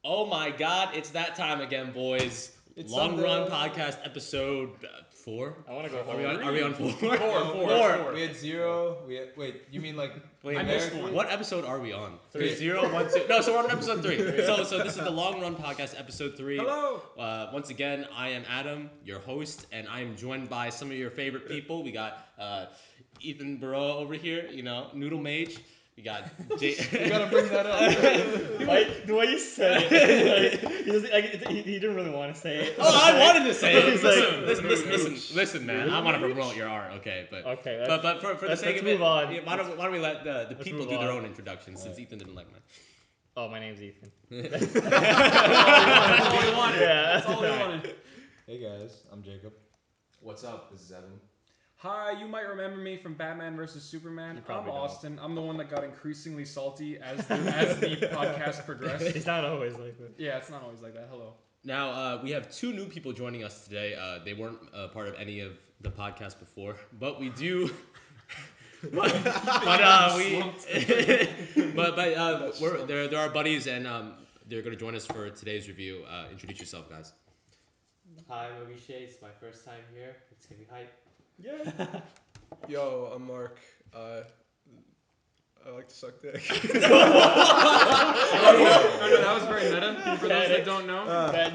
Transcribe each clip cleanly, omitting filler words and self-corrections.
Oh my God, it's that time again, boys. It's Long Sunday. Run Podcast episode 4. I want to go Are we on 4? Four. We had 0. Wait. You mean like? Wait, I missed one. what episode are we on? 3. 0, 1, 2. No, so we're on episode 3. So this is the Long Run Podcast episode 3. Hello. Once again, I am Adam, your host, and I am joined by some of your favorite people. We got Ethan Burrow over here, Noodle Mage. We got You gotta bring that up. Like, the way you said it, he didn't really want to say it. Oh, I wanted to say it. He's Listen, man. I want to promote your art, okay? But for the sake of it, move on. why don't we let the people do move their on. own introductions since Ethan didn't like mine. Oh, my name's Ethan. That's all we wanted. Yeah. That's all we wanted. Hey guys, I'm Jacob. What's up? This is Evan. Hi, you might remember me from Batman vs. Superman. I'm probably don't. Austin. I'm the one that got increasingly salty as the podcast progressed. It's not always like that. Yeah, it's not always like that. Hello. Now, we have 2 new people joining us today. They weren't part of any of the podcasts before, but we do... but they're our buddies, and they're going to join us for today's review. Introduce yourself, guys. Hi, I'm Avishay. It's my first time here. It's gonna be hype. Yeah. Yo, I'm Mark. I like to suck dick. No, that was very meta. For those that don't know.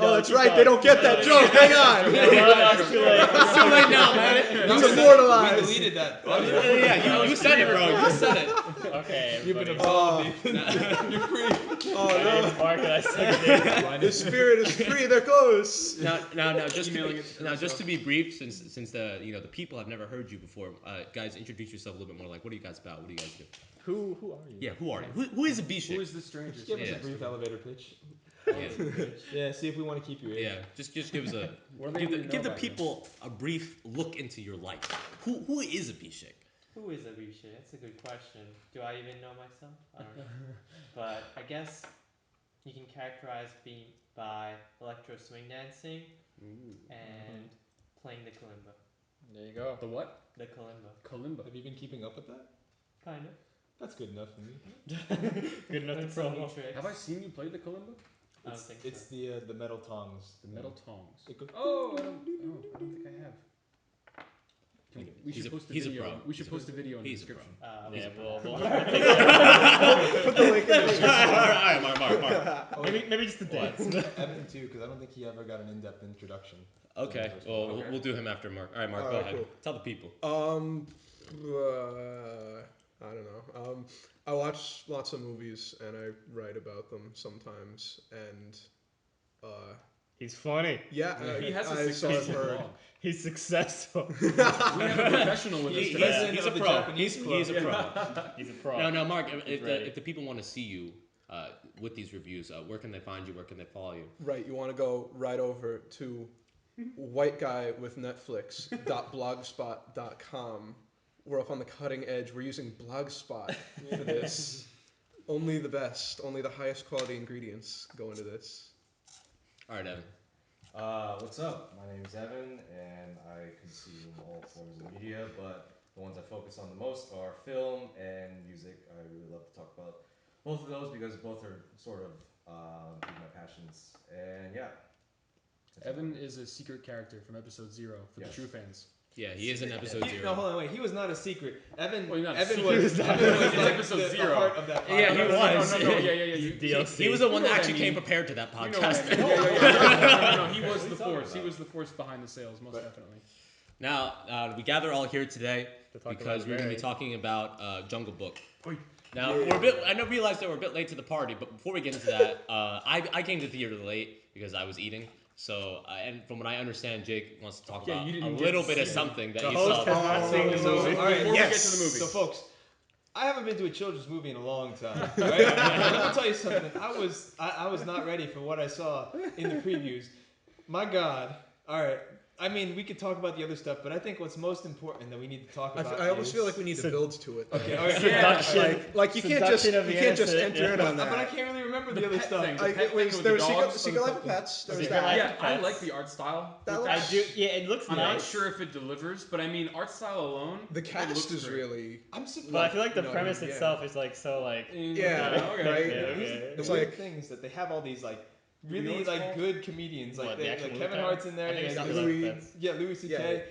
Oh, that's right. They don't get that joke. Hang on. It's too late. It's too late now, man. It's immortalized. We deleted that. Yeah, you said it, bro. You said it. Okay, You've been everybody. absolved. You're free. Oh My name's no. Mark and I suck dick. The spirit is free. There goes. Now, just to be brief, since the people have never heard you before, guys, introduce yourself a little bit more. Like, what are you guys about? What do you guys do? Who are you? Yeah, who are you? Who is a B-Chick? Who is the stranger? Give us Yeah. a brief elevator pitch. Yeah. Yeah, see if we want to keep you here. Yeah, just give us a What do they need to give know the about people a brief look into your life. Who is a B-Chick? Who is Avishay? That's a good question. Do I even know myself? I don't know. But I guess you can characterize me by electro swing dancing and playing the kalimba. There you go. The what? The kalimba. Kalimba. Have you been keeping up with that? Kind of. That's good enough for me. Good enough to Learn some new promo. tricks. Have I seen you play the kalimba? I don't think It's so. the metal tongs. The metal tongs. It goes- Oh, I don't think I have. We He's should a- post a he's a video. pro. We should post a video in the He's a pro. description. Yeah, we'll Put the link in the description. All right, Mark. maybe just the dance. Evan too, because I don't think he ever got an in-depth introduction. Okay, well, we'll do him after Mark. All right, Mark, All go right, ahead. cool. Tell the people. I don't know. I watch lots of movies and I write about them sometimes. And He's funny. yeah, He has a I sort of successful heard. blog. He's successful. We have a professional with us He's today. a of the pro. Japanese He's a pro. He's a pro. No, Mark. He's ready. If the people want to see you with these reviews, where can they find you? Where can they follow you? Right, you want to go right over to whiteguyWithNetflix.blogspot.com. We're up on the cutting edge. We're using Blogspot for this. Only the best, only the highest quality ingredients go into this. All right, Evan. What's up? My name is Evan, and I consume all forms of media, but the ones I focus on the most are film and music. I really love to talk about both of those because both are sort of my passions. And yeah. Evan is a secret character from episode 0 for the Yes. true fans. Yeah, he is in episode 0. No, hold on, wait. He was not a secret. Evan. Well, not Evan secret. was. He was Evan was in like episode the 0. heart of that. Yeah, he podcast. was. No, yeah. DLC. He was the one You know that what I actually came mean. prepared to that You know what I podcast. mean. No. He was the force. He was the force behind the sales, most definitely. Now, we gather all here today To talk because about we're going to be Ray. talking about Jungle Book. Oi. Now, I realized that we're a bit late to the party, but before we get into that, I came to the theater late because I was eating. So, and from what I understand, Jake wants to talk Yeah, about you a didn't get little to bit of see it. something that The you host saw. has not seen the movie. All right, Before we get to the movie. So, folks, I haven't been to a children's movie in a long time. Right? Let me tell you something. I was not ready for what I saw in the previews. My God. All right. I mean, we could talk about the other stuff, but I think what's most important that we need to talk about. I almost is- feel like we need to build to it. Okay. All right. Seduction. Like you can't just Seduction of the innocent, enter in on But I that. can't really remember the The other pet stuff. thing. I, pet wait, thing with there the was dogs? Secret Life of Pets. There was Secret that. Life- Yeah, I Pets. like the art style. That with I looks- do. Yeah, it looks I'm not nice. sure if it delivers, but I mean, art style alone. The it cast looks is great. really. I'm surprised. But I feel like the No, premise yeah. itself is like so like. Yeah, okay. right? Yeah, The okay. It's weird like- thing is that they have all these like really know what it's like called? good comedians. Like, What, the they, actual like movie Kevin title? Hart's in there. I think Yeah, it's got Louis. Louis- That's- yeah, Louis C.K.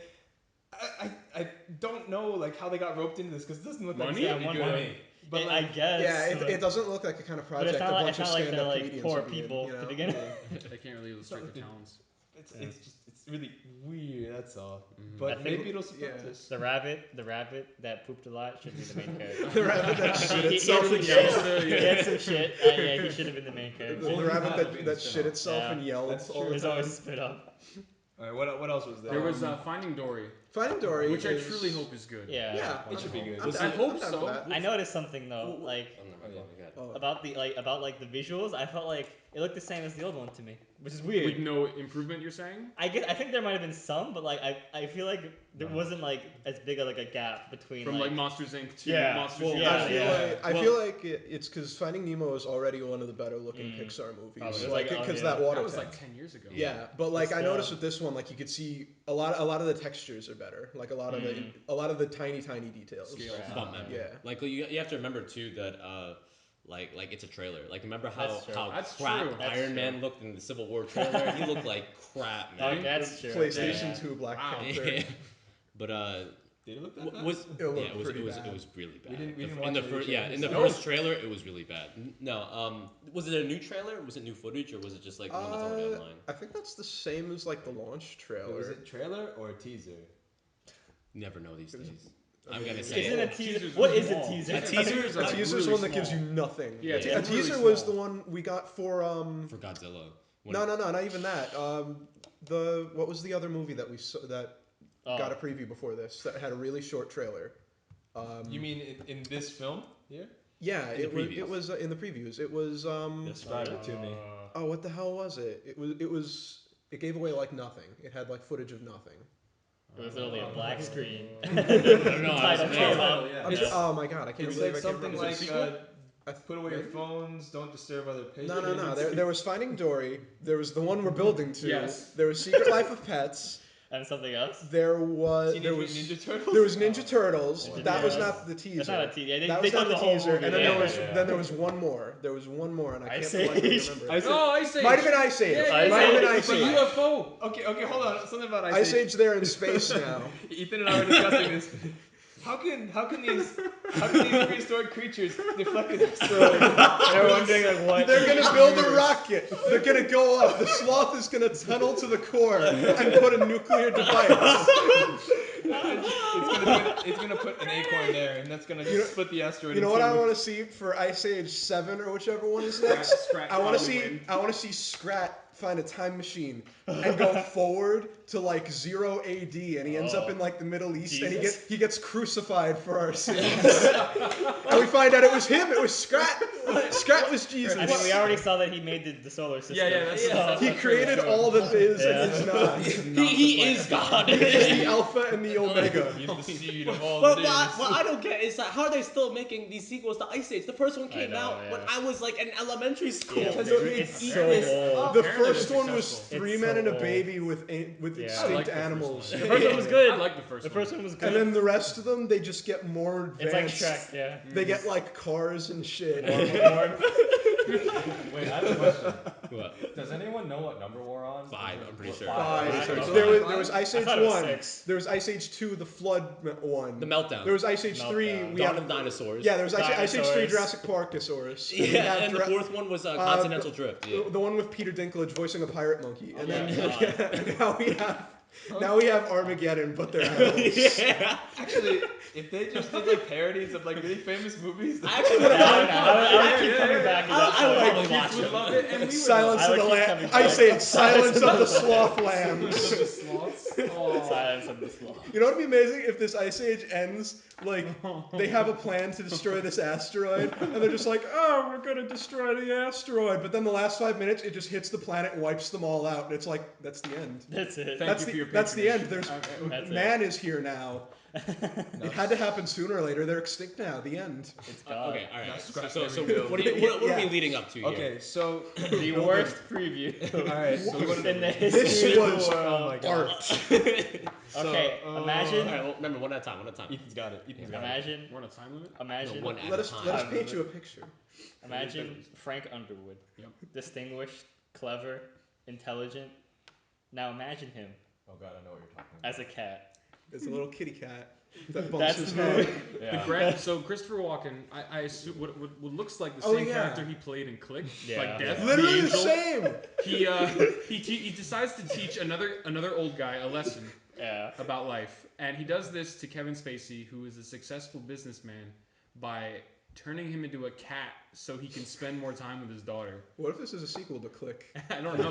Yeah. I don't know like how they got roped into this because it doesn't look like Money? it's gonna Yeah, be one good. money. But I like, guess. Yeah, but- it doesn't look like a kind of but it's project a not like, bunch it's of not like they're stand-up like comedians poor would be in, people you know? to begin with. They can't really illustrate Something- their talents. Yeah. it's really weird. That's all. Mhm. But I think- maybe it'll surprise yeah. us. The rabbit that pooped a lot should be the main character. The rabbit that shit He itself had and some yelled. shit. He had some shit. Yeah, he should have been the main The character. Well, rabbit he's not that being shit spin-off. itself Yeah. and yelled That's all the true. There's time. always spit up. All right, what else was there? There was Finding Dory, Finding Dory, which I is- truly hope is good. Yeah. Yeah, It should be good. I'm Was down- I hope I'm down so. for that. I noticed something though, like Oh, no, my God, my God. about the visuals. I felt like it looked the same as the old one to me, which is With weird. no improvement, you're saying? I think there might have been some, but like I feel like there wasn't like as big of like a gap between From like Monsters Inc. to Yeah. Monsters Well, Inc. yeah. I feel like it's because Finding Nemo is already one of the better looking Pixar movies. Probably. It's Like, like, oh, because yeah. that water That was tech. like 10 years ago. Yeah, but like I Still. noticed with this one, like you could see a lot of the textures are better. Like a lot of the tiny details. Scales. Right. Fun memory. Yeah. Like you have to remember too that like it's a trailer. Like remember how That's true. crap That's Iron true. Man looked in the Civil War trailer? He looked like crap, Oh, man. that's true. PlayStation Yeah. 2 Black Wow. Panther. Yeah. But Did it look that w- bad? was It yeah, looked it was pretty it was bad. it was really bad. We didn't The- watch in the any first trailers. in the No. first trailer it was really bad. No, was it a new trailer? Was it new footage or was it just like one that's already online? I think that's the same as like the launch trailer. Was it trailer or a teaser? Never know these days. I I'm mean, gonna say Isn't a it. teaser? Teaser's What is a small. teaser? A teaser is A like teaser is really one that gives you small. nothing. Yeah, it's a really teaser was small. the one we got for For Godzilla. no, not even that. The what was the other movie that we saw that Oh. got a preview before this that had a really short trailer? You mean in this film here? Yeah, In the previews. it was in the previews. It was Describe it to me. oh, what the hell was it? It gave away like nothing. It had like footage of nothing. It was only a black screen. I don't know. I Title was came there. up. yeah. I'm Yeah. just- oh my god, I can't It believe said I can't something remember. like, Is it a sequel? put away your Maybe? phones, don't disturb other patrons. No. There was Finding Dory. There was the one we're building to. Yes. There was Secret Life of Pets. And something else. There was Teenage there was Mutant Ninja Turtles? there was Ninja Turtles. Ninja That was Turtles. not the teaser. That's not a teaser. Yeah, they, That they was not told the the whole teaser. movie. And then yeah. there was yeah. then there was one more. There was one more, and I Ice can't quite Age. remember. Ice Age. Oh, Ice Age. Might have been Ice Age. Yeah, Ice Might have been Age. Ice But Age. UFO. Okay, hold on. Something about Ice Age there in space now. Ethan and I were discussing this. How can these prehistoric creatures deflect an asteroid? They're wondering like what. They're gonna build a rocket. They're gonna go up. The sloth is gonna tunnel to the core and put a nuclear device. It's gonna put an acorn there, and that's gonna just You know- split the asteroid. You know in what I two. want to see for Ice Age 7 or whichever one is next? Scrat I want to probably see win. I want to see Scrat find a time machine and go forward to like 0 AD, and he ends up in like the Middle East, and Jesus. he gets crucified for our sins. And we find out it was him. It was Scrat. Scrat was Jesus. I mean, we already saw that he made the solar system. Yeah, that's- so- He created all that is Yeah. and is not. He is God. He is the Alpha and the Omega. He's the seed of all But that is. what I don't get is that how are they still making these sequels to Ice Age? The first one came know, out yeah. when I was like in elementary school. Yeah, Because it's it- so old. The Apparently first they're one was successful. three It's men so and a old. baby with Yeah. extinct I like the first animals. one. The first one was good. I like the first The one. first one was good. And then the rest of them, they just get more it's like advanced. Shrek, yeah. They get like cars and shit. More- Wait, I have a question. What? Does anyone know what number we're on? 5, I'm pretty sure. Five. Five. There was Ice I Age thought it was 1. 6. There was Ice Age 2, the Flood one. The Meltdown. There was Ice Age Meltdown. 3. We Dawn have of Dinosaurs. Yeah, there was Ice Age 3 Dinosaurs. Jurassic Parkosaurus. And we Yeah, have and the Jura- fourth one was Continental Drift. Yeah. the one with Peter Dinklage voicing a pirate monkey. And then Yeah. now we have Armageddon, but they're animals. Yeah. Actually, if they just did like parodies of like really famous movies, I actually Yeah, I would keep coming back to that. I would point. probably watch kids would it. love it, and we would Silence I of would the keep Lamb. coming I back. say it's Silence of the Sloth Lambs. Silence of the Sloth. You know what would be amazing if this Ice Age ends like they have a plan to destroy this asteroid, and they're just like, oh, we're gonna destroy the asteroid, but then the last 5 minutes it just hits the planet and wipes them all out, and it's like that's the end. That's it. Thank you for your That's the end. patronage. There's That's it. man is here now. It had to happen sooner or later. They're extinct now. The end. It's gone. Okay, all right. That's So, scratch so, so every what are Yeah. we leading up to here? Okay, so The worst preview. alright, so what in the This history of was the world. Oh my god. art. Okay, All imagine, right, well, remember one at a time. One at a time. Ethan's got it. Ethan's got it. imagine, We're on a time limit? imagine, No, one at Let a us time. let us paint you a picture. imagine Frank Underwood, Yep. distinguished clever, intelligent. Now imagine him Oh god, I know what you're talking about. as a cat. It's a little kitty cat that bumps That's his the head. movie. Yeah. So Christopher Walken, I assume what looks like the Oh, same yeah. character he played in Click, Yeah. like Death, the Literally the angel. same. He decides to teach another old guy a lesson Yeah. about life, and he does this to Kevin Spacey, who is a successful businessman, by turning him into a cat so he can spend more time with his daughter. What if this is a sequel to Click? I don't know.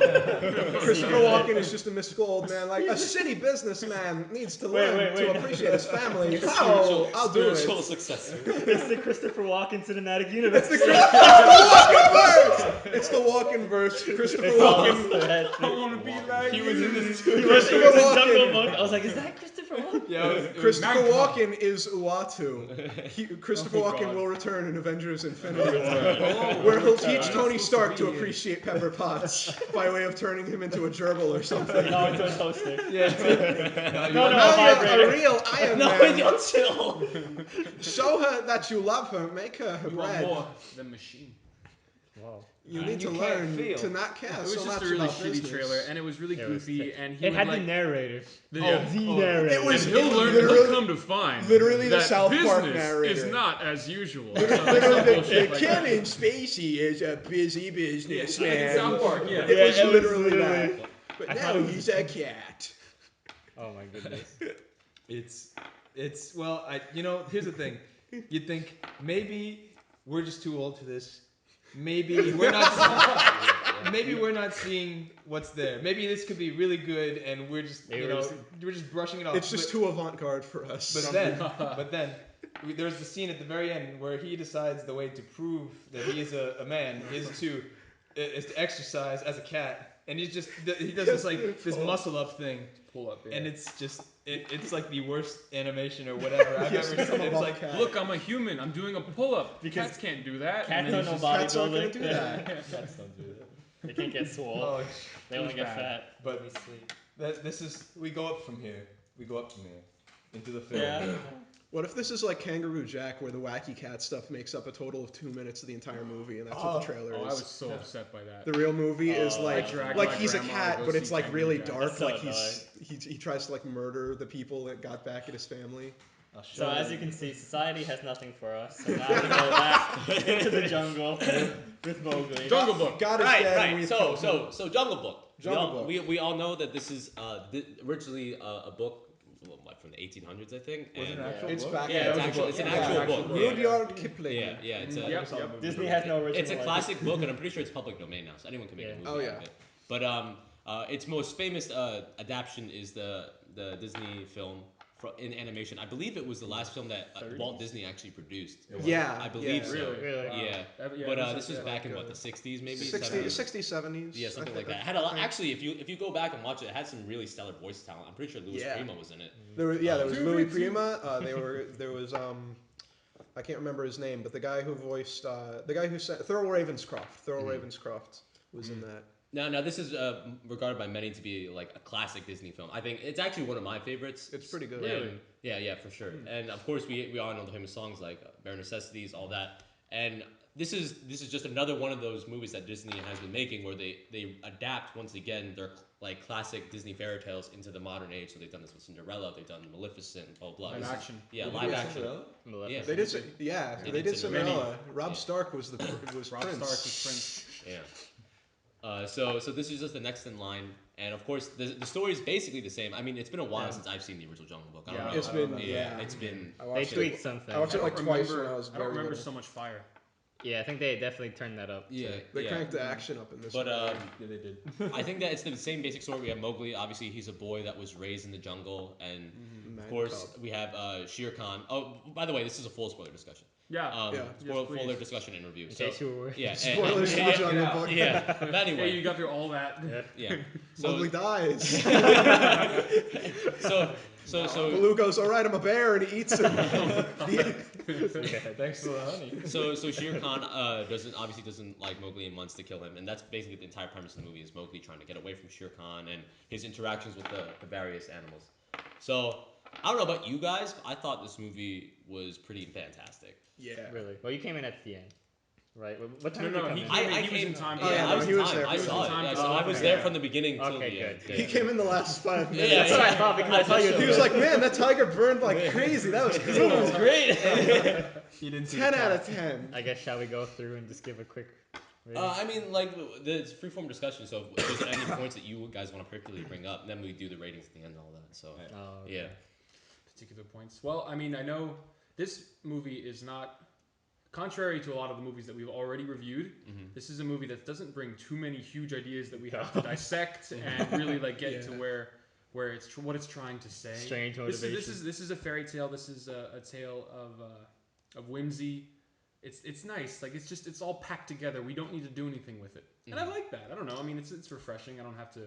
Christopher Walken is just a mystical old man, like a city businessman needs to learn to appreciate his family. How? I'll do it. Spiritual successor. It's the Christopher Walken cinematic universe. It's the Walken verse. It's the Walken verse. Christopher It's all Walken. spread. I want to be like He was in this too. He was in Walken. Jungle Book. I was like, is that Christopher Walken? Yeah, it was Christopher Magpie. Walken is Uatu. Christopher Oh, Walken God. will return in Avengers Infinity War, where he'll teach Tony Stark to appreciate Pepper Potts by way of turning him into a gerbil or something. No, into a toaster. Yeah. No, Now you're vibrator. a real Iron No, Man. you're chill. Show her that you love her. Make her you are bread. more than machine. Wow. You And need you to can't learn feel. to not care It was so just much a really about shitty business. trailer, and it was really It was goofy, sick. and he It would had like. the narrator. The, The yeah. narrator. It was And he'll learn. literally- He'll come to find literally the that South Park business narrator. is not as usual. Literally, Kevin Spacey is a busy businessman. South Park, yeah. It was it was literally literally- that. But I now thought it was- he's a cat. Oh my goodness. It's well, here's the thing. You'd think maybe we're just too old for this. Maybe we're not. Maybe we're not seeing what's there. Maybe this could be really good, and we're just Maybe we're just brushing it off. It's just too avant-garde for us. But then, there's the scene at the very end where he decides the way to prove that he is a man is to exercise as a cat, and he does this like this muscle up thing, Pull up. Yeah. and it's just it's like the worst animation or whatever I've Yes, ever become seen. a It's ball like cat. Look, I'm a human. I'm doing a pull-up. Because Cats can't do that. Cats And don't then know he's Cats aren't gonna bodybuilding. do that. Cats don't do that. They can't get swole. oh, They only was get bad. fat. but We sleep. this is we go up from here. We go up from here into the film. Yeah. What if this is like Kangaroo Jack, where the wacky cat stuff makes up a total of 2 minutes of the entire movie, and that's what the trailer Oh, I is. was so upset by that. The real movie is Oh, like I dragged like my he's a grandma to cat, go but it's see like Kangaroo really Jack. dark. That's so Like he tries to like murder the people that got back at his family. So as you can see, society has nothing for us. So now we go back into the jungle with Mowgli. Jungle Book. God is Right, dead. and right. we've So, killed him. so Jungle Book. Jungle Book. We all know that this is originally a book, like from the 1800s, I think. Was it and- an actual It's book? back. Yeah, it's actual. It's an actual book. Rudyard Kipling. Yeah, yeah. It's a. Yep, yep. Disney has no original. It's a IP. classic book, and I'm pretty sure it's public domain now, so anyone can make a Yeah. movie Oh, out yeah. of it. But its most famous adaptation is the Disney film in animation. I believe it was the last film that Walt Disney actually produced. Yeah, I believe yeah. so. Really? Really? Wow. Yeah. Yeah, But it this was yeah. back in like, what, the 60s maybe? 60s, 70s? 70s. Yeah, something like that. It I had think. actually, if you go back and watch it, it had some really stellar voice talent. I'm pretty sure Louis Yeah. Prima was in it. There was Louis Prima. There was I can't remember his name, but the guy who voiced the guy who said Thurl Ravenscroft. Thurl Ravenscroft was in that. Now this is regarded by many to be like a classic Disney film. I think it's actually one of my favorites. It's pretty good. And- yeah, for sure. And of course, we all know the famous songs like Bare Necessities, all that. And this is just another one of those movies that Disney has been making where they adapt once again their like classic Disney fairy tales into the modern age. So they've done this with Cinderella, they've done Maleficent, blah blah. Live This is- action. Yeah, Did they live do action. Cinderella? Yeah. They did. They did did Cinderella. Cinderella. Rob Yeah. Stark was Rob Prince. Stark was Prince. Yeah. So this is just the next in line, and of course the story is basically the same. I mean, it's been a while since I've seen the original Jungle Book. I don't Yeah. know. It's been yeah, it's been. I They watched it. tweaked something. I watched it like twice when I was I don't very remember little. so much fire. Yeah, I think they definitely turned that up. Yeah, They yeah. cranked the action up in this. But one. Yeah, they did. I think that it's the same basic story. We have Mowgli. Obviously, he's a boy that was raised in the jungle, and of course we have Shere Khan. Oh, by the way, this is a full spoiler discussion. Yeah. Yeah. Spoiler please. discussion and review. In So case you were worried. yeah, Spoilers for the and- Jungle Book. yeah. But Yeah, anyway, you got through all that. yeah. So Mowgli dies. so Baloo goes, all right, I'm a bear, and he eats him. Thanks for the honey. so Shere Khan doesn't like Mowgli and wants to kill him, and that's basically the entire premise of the movie is Mowgli trying to get away from Shere Khan and his interactions with the various animals. So I don't know about you guys, but I thought this movie was pretty fantastic. Yeah. Really? Well, you came in at the end. right? What time No, did no, he he come came in? in. He was in time. Oh, yeah, I was he in was time. there. I He was saw in it. time. Yeah, so I was Okay. there from the beginning till Okay, the end. good. He came in the last 5 minutes. Yeah, That's what I thought because I saw you. He was like, man, that tiger burned like crazy. That was This movie was cool. great. You didn't see 10 the out cat. of 10. I guess shall we go through and just give a quick rating? I mean, like, it's freeform discussion, so if there's any points that you guys want to particularly bring up, then we do the ratings at the end and all that. So, Oh, okay. yeah. Particular points. Well, I mean, I know this movie is not. Contrary to a lot of the movies that we've already reviewed, this is a movie that doesn't bring too many huge ideas that we have to dissect and really like get to where it's what it's trying to say. Strange motivation. This is a fairy tale. This is a tale of whimsy. It's nice. Like it's all packed together. We don't need to do anything with it, and I like that. I don't know. I mean, it's refreshing. I don't have to.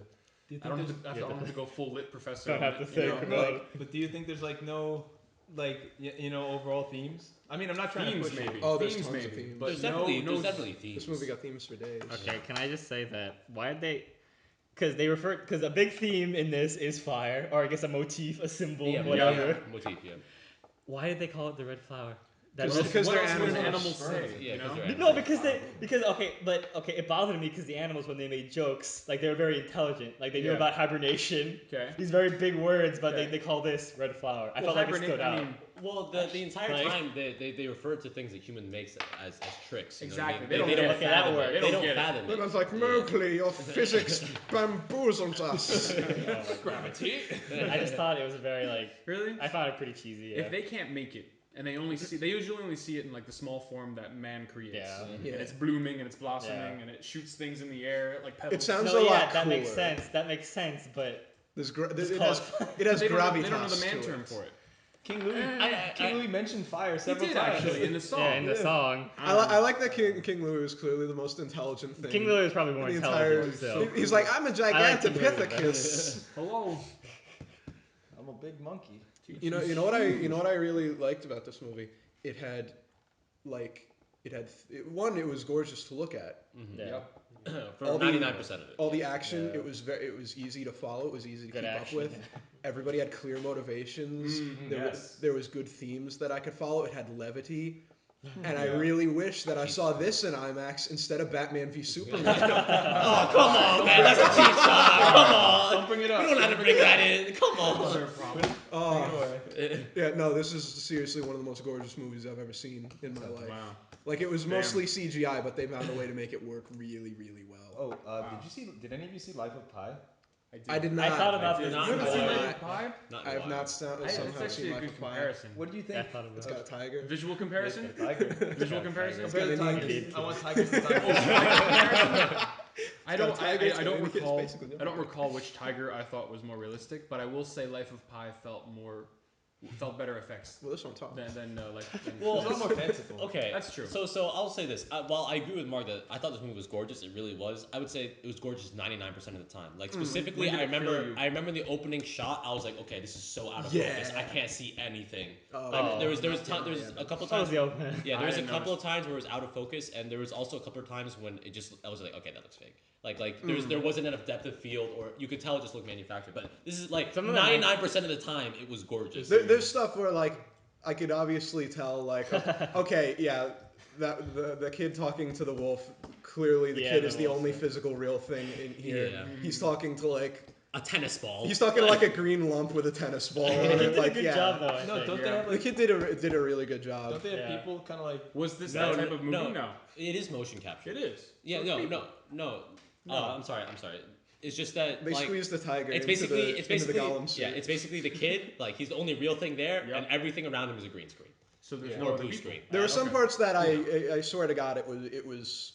I don't have to go full lit professor. Don't on have to it, think you know? about it. But do you think there's like no, like overall themes? I mean, I'm not trying Themes to push maybe. Oh, there's themes tons of maybe. themes. But There's no, definitely themes. This movie got themes for days. Okay, can I just say that why did they? Because a big theme in this is fire, or I guess a motif, a symbol, whatever. Yeah. Motif, yeah. Why did they call it the red flower? Because what they're else would an animals. animal say? Yeah, you know? because they're No, because it bothered me because the animals when they made jokes, like they were very intelligent, like they knew Yeah. about hibernation. Okay. These very big words, but Okay. they call this red flower. I Well, felt like it stood I out. mean, Well, the entire Like- time they refer to things that human makes as tricks. You know what I Exactly. mean? They don't They don't get it. That fathom works. it. They They don't don't get it. fathom it. It was like, Yeah. Mowgli, your physics bamboozles us. Gravity. I just thought it was very like really? I found it pretty cheesy. Yeah. If they can't make it, and they usually only see it in like the small form that man creates, Yeah. Yeah. and it's blooming and it's blossoming Yeah. and it shoots things in the air like petals. It sounds no, a yeah, lot that makes cooler. sense. That makes sense, but It call has, it has they gravitas don't know the man to term it. for it. King Louis. King Louis mentioned fire He several did times. actually in the song. yeah, in the song, I like that King Louis is clearly the most intelligent thing. King Louis is probably more the intelligent. entire- Still. He's like, I'm a King Louis better. gigantopithecus. Hello. I'm a big monkey. You know what I really liked about this movie? It had one, it was gorgeous to look at. Yeah. For All the- 99% of it. All the action, Yeah. it was easy to follow. It was easy to Good keep action. up with. Everybody had clear motivations. Yes. There was good themes that I could follow. It had levity. And I Yeah. really wish that I saw this in IMAX instead of Batman v Superman. Oh, come on, man. That's a cheap shot. Come on. Don't bring it up. You don't have to bring that in. Come on. Bring it away. Yeah, no, this is seriously one of the most gorgeous movies I've ever seen in my life. Wow. Like, it was mostly CGI, but they found a way to make it work really, really well. Oh, did any of you see Life of Pi? I did not. I thought about I did this. not You haven't know seen why. Life of Pi? Not in I a have while. not It's somehow actually seen a Life good of Pi. comparison. What do you Yeah, I think? thought about It's it. got a tiger. Visual comparison? Tiger. Visual comparison? It's Compare the got an tigers. Indian. I want tigers to tigers. I got a don't. tiger, it's I got don't any kids, recall. basically. I don't recall which tiger I thought was more realistic, but I will say Life of Pi felt better effects Well, this one talks. than Life. Than Well, It's a lot more fanciful. Okay, That's true. So I'll say this. While I agree with Mark that I thought this movie was gorgeous, it really was. I would say it was gorgeous 99% of the time. Like specifically, When did it kill you? I remember the opening shot. I was like, okay, this is so out of Yeah. focus. I can't see anything. Oh. Like, there was Yeah, a couple That was times. the opener. Yeah, I there was a didn't couple of times where it was out of focus, and there was also a couple of times when I was like, okay, that looks fake. Like there wasn't enough depth of field, or you could tell it just looked manufactured. But this is like Some of them- 99% of the time it was gorgeous. There's stuff where like I could obviously tell like okay, yeah, that the kid talking to the wolf, clearly the Yeah, kid the is the wolf, only yeah. physical real thing in here. Yeah. He's talking to like A tennis ball. he's talking to like a green lump with a tennis ball He on did it. a Like good yeah, job though. I No, think. don't they Yeah. have the like? kid did a really good job. Don't they have Yeah. people kind of like? Was this No, that type of movie? no. No. It is motion capture. It is. Yeah, So no, it's no, people. no. No. I'm sorry. It's just that They like, squeezed the tiger it's into the basically golem suit. yeah, it's basically the kid. Like he's the only real thing there, Yep. and everything around him is a green screen So there's Yeah. no or other blue people. screen. There were some Okay. parts that I swear to God it was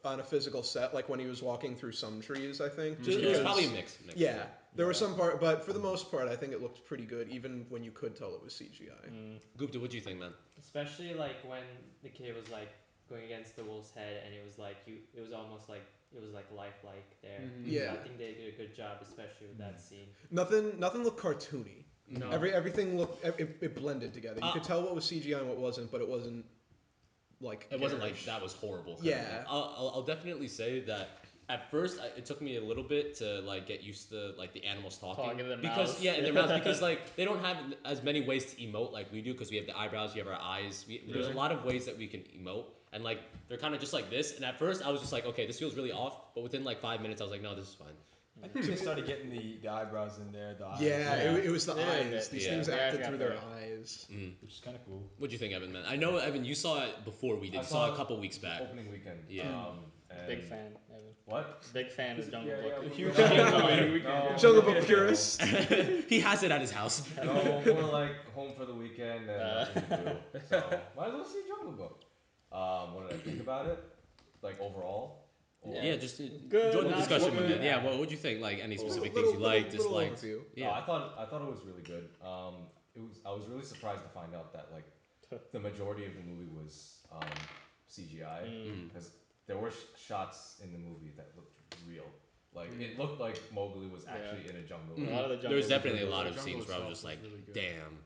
on a physical set, like when he was walking through some trees. I think just It was because- probably a mix. Yeah, there were some part, but for the most part, I think it looked pretty good, even when you could tell it was CGI. Gupta, what do you think, man? Especially like when the kid was like going against the wolf's head, and it was like it was almost like it was like lifelike there. Mhm. Yeah. So I think they did a good job, especially with that scene. Nothing looked cartoony. No. Everything looked it blended together. You could tell what was CGI and what wasn't, but it wasn't like It wasn't like garish. that was horrible. kind of Yeah. thing. I'll definitely say that. At first, it took me a little bit to like get used to like the animals talking Talking in their because mouths. yeah, in their mouths because like they don't have as many ways to emote like we do because we have the eyebrows, we have our eyes. There's a lot of ways that we can emote, and like they're kind of just like this. And at first, I was just like, okay, this feels really off. But within like 5 minutes, I was like, no, this is fine. I think they started getting the eyebrows in there, the eyes. Yeah, it was the Yeah, eyes. These yeah. things Yeah, I acted got through their that. eyes. Which is kind of cool. What'd you think, Evan? Man, I know Evan, you saw it before we did. I You saw it saw a couple weeks back. Opening weekend. Yeah. And Big fan, Evan. What? Big fan of Jungle Book. Huge Jungle Book purist. He has it at his house. No, more like home for the weekend and in the blue. So might as well see Jungle Book. What did I think about it? Like overall? Or- Yeah, just Good, enjoy the not discussion, good. man. Yeah, what'd you think? Like any specific things Little- you liked, little disliked? overview. Yeah. I thought it was really good. I was really surprised to find out that like the majority of the movie was CGI because there were shots in the movie that looked real. Like it looked like Mowgli was actually in a jungle. A lot of the jungle. There's definitely a lot The of jungle scenes where I was itself just like, was really good. damn.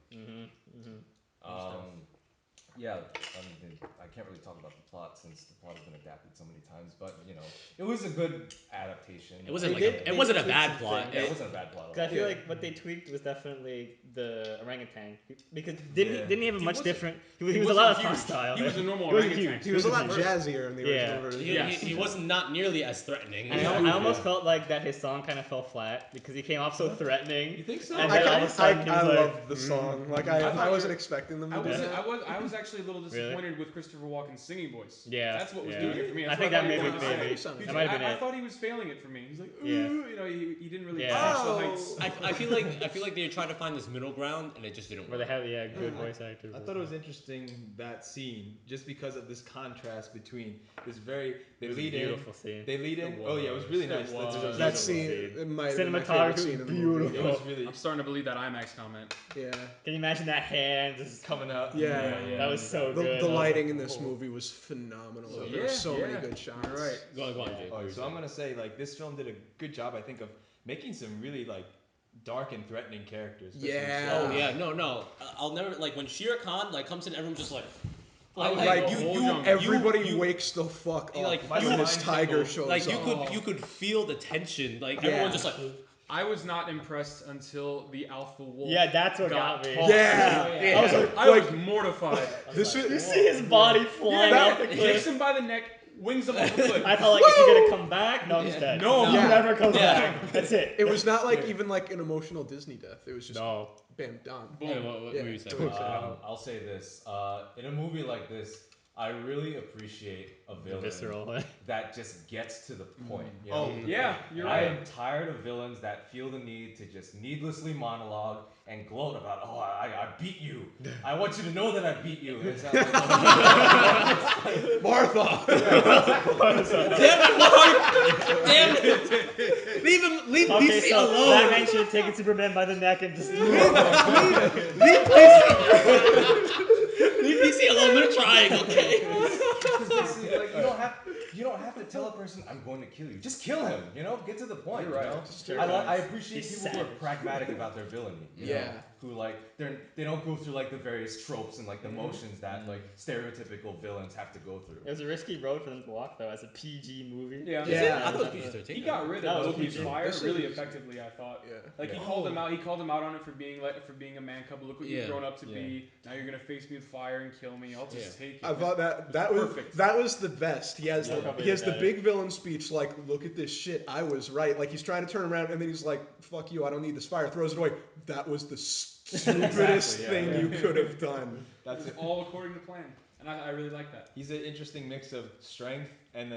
Yeah, I mean, I can't really talk about the plot since the plot has been adapted so many times, but you know, it was a good adaptation. It wasn't They like did- it they wasn't a tweaked bad some plot. things. Yeah, it wasn't a bad plot at 'Cause I all. feel like what they tweaked was definitely the orangutan because didn't he have a He much wasn't- different? He was a wasn't lot of huge. hostile. He was a normal He wasn't orangutan. huge. He was a lot huge. jazzier in the original Yeah. version. He was not nearly as threatening. And I almost felt like that his song kind of fell flat because he came off so threatening. You think so? And I, then all of a sudden he was like, love the song. Like I I thought wasn't expecting them to I do was that. I was actually a little disappointed with Christopher Walken's singing voice. Yeah, That's what was yeah. doing it for me. I That's think what that thought he maybe was maybe doing. that might have been I it. thought he was failing it for me. He's like, ooh, Yeah. you know, he didn't really Yeah. reach the heights. I feel like they tried to find this middle ground and it just didn't Where work. they have good voice actors. I thought it was interesting that scene just because of this contrast between this very It was a beautiful scene. They lead in. It Oh yeah, it was really was. nice. It That's was. just That beautiful. scene, scene. it might have been my favorite Cinematography scene in the beautiful. movie. It was really I'm starting to believe that IMAX comment. Yeah. Can you imagine that hand just coming up. Yeah. That was so The, good. the I was lighting like, in this oh. movie was phenomenal. So, there were so yeah, many yeah. good shots. You're right. Go on, Jay. Oh, so I'm gonna say like this film did a good job, I think, of making some really like dark and threatening characters. especially Yeah. Oh Shere. yeah, no. I'll never like when Shere Khan like comes in, everyone's just like, I was Like the whole jungle. everybody you- wakes the fuck up like, when you- this tiger you- shows like up. you could feel the tension. Like Yeah. everyone's just like, I was not impressed until the alpha wolf. Yeah, that's what got got me. tossed. Yeah. I was like, I was mortified. This you is see his body flying Yeah, off the takes cliff. him by the neck, wings him off the cliff. I thought like, is he gonna come back? No, he's dead. No. he Yeah. never comes Yeah. back. That's it. it was not like even like an emotional Disney death. It was just No. bam done. yeah, what Yeah. were you saying? I'll say this. In a movie like this, I really appreciate a villain Visceral. that just gets to the point. You know? Yeah, you're I right. am tired of villains that feel the need to just needlessly monologue and gloat about, oh, I beat you. I want you to know that I beat you. It's not like, Martha. Damn it, Mark! Damn it! Leave Okay, DC so alone. Batman should have taken Superman by the neck and just. Leave DC alone. They're trying. Okay. See, like, you don't have to tell a person, I'm going to kill you. Just kill him, you know? Get to the point, You're right. you know? Just I appreciate He's people who are savage. pragmatic about their villainy. You Yeah. know? Who, like, they don't go through, like, the various tropes and, like, the motions that, like, stereotypical villains have to go through. It was a risky road for them to walk though, as a PG movie. Yeah. Yeah. I thought it was PG-13. He got rid That of was Loki's PG. fire This really is- effectively, I thought. Yeah. Like he Yeah. called him out. He called him out on it for being a man cub. Look what Yeah. you've grown up to Yeah. be. Now you're gonna face me with fire and kill me. I'll just take it. I thought that was Perfect. that was the best. He has Yeah. he has the Better. big villain speech like, look at this shit, I was right. Like he's trying to turn around and then he's like, fuck you, I don't need this fire. Throws it away. That was the stupidest Exactly, yeah. thing you could have done. That's it. all according to plan, and I really like that. He's an interesting mix of strength and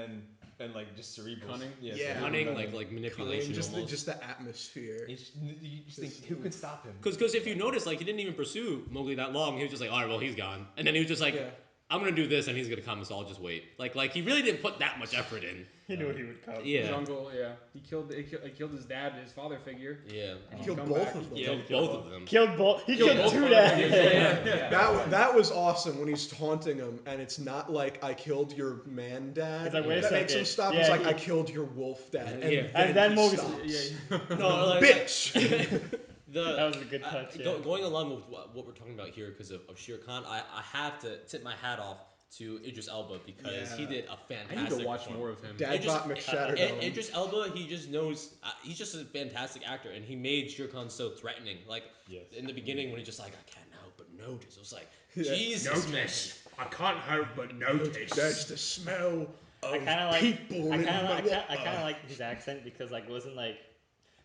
like just cerebral. Cunning. Yeah, Yeah. Cunning, cerebral. like manipulation, Just almost. just the atmosphere. You just think who could stop him? Because if you notice, like he didn't even pursue Mowgli that long. He was just like, all right, well he's gone, and then he was just like, Yeah. I'm gonna do this, and he's gonna come, so I'll just wait. Like he really didn't put that much effort in. He knew he would come. Yeah, Jungle, yeah. He killed his dad, his father figure. yeah, And he Killed come both back. of them. yeah, both of them. Killed both. He Killed killed both two father dads. figures. Yeah. That was awesome when he's taunting him, and it's not like I killed your man dad. He's like, wait a that makes him second. stop. Yeah, He's like, he- I killed your wolf dad, and Yeah. And then he Mowgli- stops. Yeah. No, like, Bitch. That was a good touch. Yeah. Going along with what we're talking about here, because of Shere Khan, I have to tip my hat off to Idris Elba because he Yeah. did a I fantastic. need to watch performance. more of him. Dad Idris- bought McShatterdome. Idris Elba, he just knows. He's just a fantastic actor, and he made Shere Khan so threatening. Like Yes. in the beginning, when he just like, I can't help but notice. It was like, Yeah. Jesus, man. I can't help but notice. That's the smell I of kind of like. people I in kind of my like. I kind of like his accent because like it wasn't like.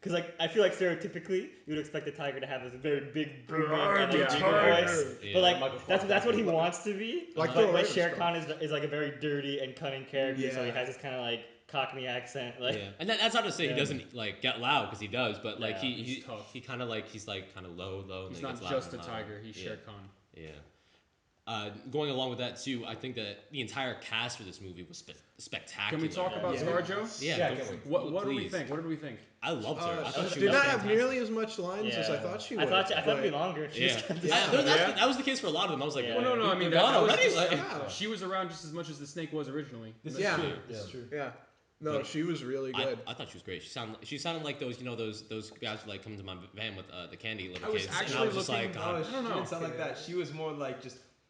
Because like I feel like stereotypically you would expect a tiger to have this very big booming and like bigger voice, Yeah. but like Michael that's Clark what he Duncan. wants to be. Like but Bill but Rader's Shere Clark. Khan is like a very dirty and cunning character, so he Yeah. has this kind of like Cockney accent. Like Yeah, and that's not to say Yeah. he doesn't like get loud because he does, but like Yeah, he tough. he kind of like he's like kind of low, and He's then not gets just a louder and louder. tiger. He's yeah. Shere Khan. Yeah. Going along with that too, I think that the entire cast for this movie was spectacular. Can we talk about Yeah. ScarJo? Yeah, Yeah, I go- can't wait. What do we please. think? What did we think? I loved her. I thought she did was not have fantastic. nearly as much lines as I Yeah. thought she I would. thought it'd be but- longer. She Yeah, just kept yeah. this- That was the case for a lot of them. I was like, Yeah. Well, no, I mean they're gone that was already. just, Yeah. she was around just as much as the snake was originally. This is Yeah. true. This is true. Yeah. No, But she was really good. I thought she was great. She sounded like those those guys who like come to my van with the candy little I was kids. And actually I was just looking- like, No, God. she don't know. didn't sound like that. She was more like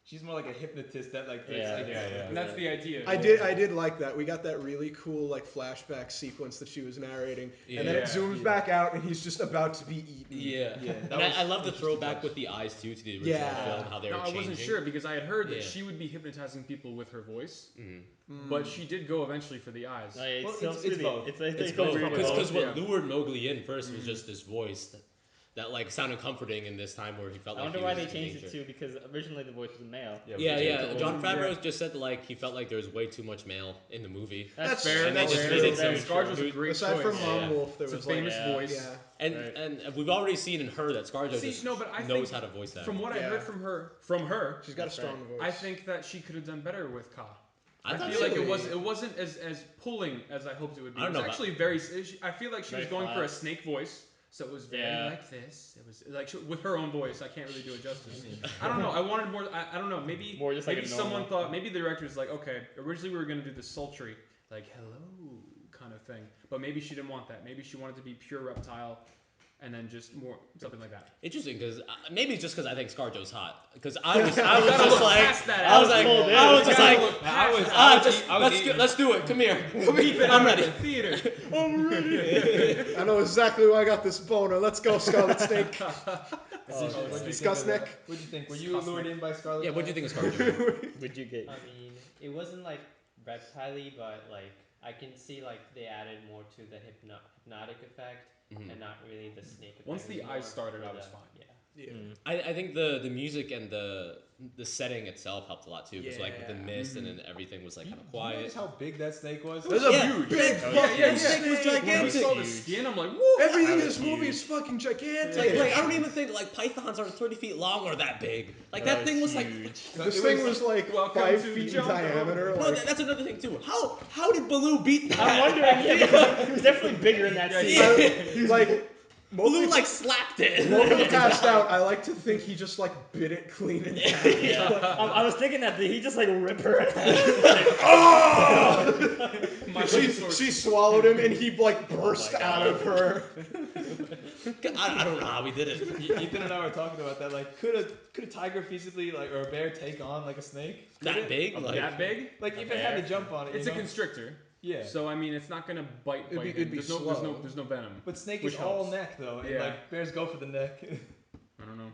she's more like a hypnotist that like Yeah. like, And that's the idea. I did like that. We got that really cool like flashback sequence that she was narrating, and then it Yeah. zooms back out, and he's just about to be eaten. Yeah, Yeah, and that was I love the interesting throwback touch. with the eyes too to the original Yeah. film, how they No, were I changing. wasn't sure because I had heard that Yeah. she would be hypnotizing people with her voice, Mhm. but she did go eventually for the eyes. No, it's, Well, still it's really- both. It's still both really because both. what lured Mowgli in first was just this voice that like sounded comforting in this time where he felt I like wonder he why was they in changed danger. it too because originally the voice was male. Yeah. John Yeah. Favreau just said like he felt like there was way too much male in the movie. That's fair. And they That's just fair. made it Very so true. ScarJo's a great Aside choice. from Yeah. Mom Wolf, there It's a was famous Yeah. voice. yeah. And Right. and we've already seen in her that ScarJo See, just no, but I knows think how to voice that. From what I Yeah. heard from her, She's got a That's strong voice. I think that she could have done better with Ka. I thought feel like so. it wasn't as pulling as I hoped it would be. I don't It was know about- actually very. I feel like she was Very going for flat. a snake voice, so it was very Yeah. like this. It was like with her own voice. I can't really do it justice. I don't know. I wanted more. I don't know. Maybe More just like maybe a someone normal- thought. Maybe the director was like, okay, originally we were gonna do this sultry, like hello kind of thing, but maybe she didn't want that. Maybe she wanted to be pure reptile, and then just more something like that. Interesting because maybe it's just because I think ScarJo's hot. Because I was gotta just look like past that I was like asshole, dude. I was just like I was let's do it. Come here. Keep it I'm out ready. of the theater. I know exactly why I got this boner. Let's go, Scarlet Snake. What'd you Disgusting. What'd you think? Were you lured in by Scarlet? Yeah, what do you think of ScarJo? Would you get? I mean, it wasn't like reptile-y, but like I can see like they added more to the hypnotic effect Mhm. and not really the snake effect. Once It the was more eyes started, for I was the- fine. Yeah. I think the music and the setting itself helped a lot too. Because like with the Yeah. mist and then everything was like kind of You quiet. notice how big that snake was? There's a Yeah. big Yeah, fucking yeah. Snake was snake. When I gigantic. saw the skin, I'm like, whoa! Everything in That this was movie huge. is fucking gigantic. Like I don't even think like pythons are 30 feet long or that big. Like that thing was like. huge. This thing was like Welcome 5 to feet in Jungle. diameter. No, Like, that's another thing too. How did Baloo beat that? I'm wondering. Yeah, because he was definitely bigger in that Yeah, scene. like Baloo like slapped it. Mowgli passed out. I like to think he just like bit it clean in half. Yeah. I was thinking that did he just like rip her? My She swallowed him and he like burst God. out of her. I don't know how he did it. Ethan and I were talking about that. Like, could a tiger feasibly like or a bear take on like a snake? Could That it? big? Like, that big? Like if A it had to bear? jump on it, It's you a know? constrictor, Yeah. so I mean, it's not gonna bite. It'd be- him. it'd be there's slow. no venom. But snake Which is all helps. neck though, and Yeah. like bears go for the neck. I don't know.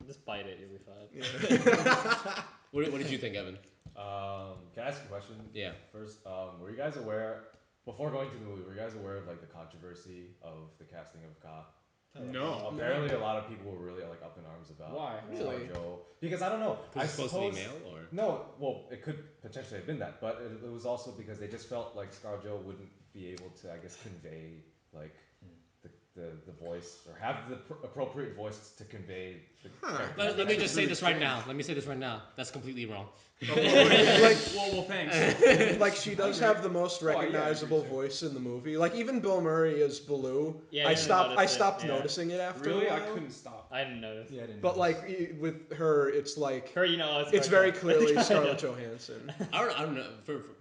Just bite it, you'll be fine. what did you think, Evan? Can I ask a question? Yeah. First, were you guys aware, before going to the movie, were you guys aware of like the controversy of the casting of Ka? No. Apparently, a lot of people were really like up in arms about Why? Really? ScarJo. Because I don't know. I Was it supposed suppose, to be male or? No, well, it could potentially have been that, but it was also because they just felt like ScarJo wouldn't be able to, I guess, convey like the voice or have the appropriate voice to convey the character. Let me just say this right now. Let me say this right now. That's completely wrong. like, Well, thanks. like she does have the most Oh, yeah, I recognizable agree too. voice in the movie. Like even Bill Murray as Baloo. Yeah, I you didn't stopped notice it, yeah. noticing it after Really, a I while. couldn't stop. I didn't notice. Yeah, I didn't. But like with her, it's like Her, you know, it's very clearly Scarlett Johansson. I don't know.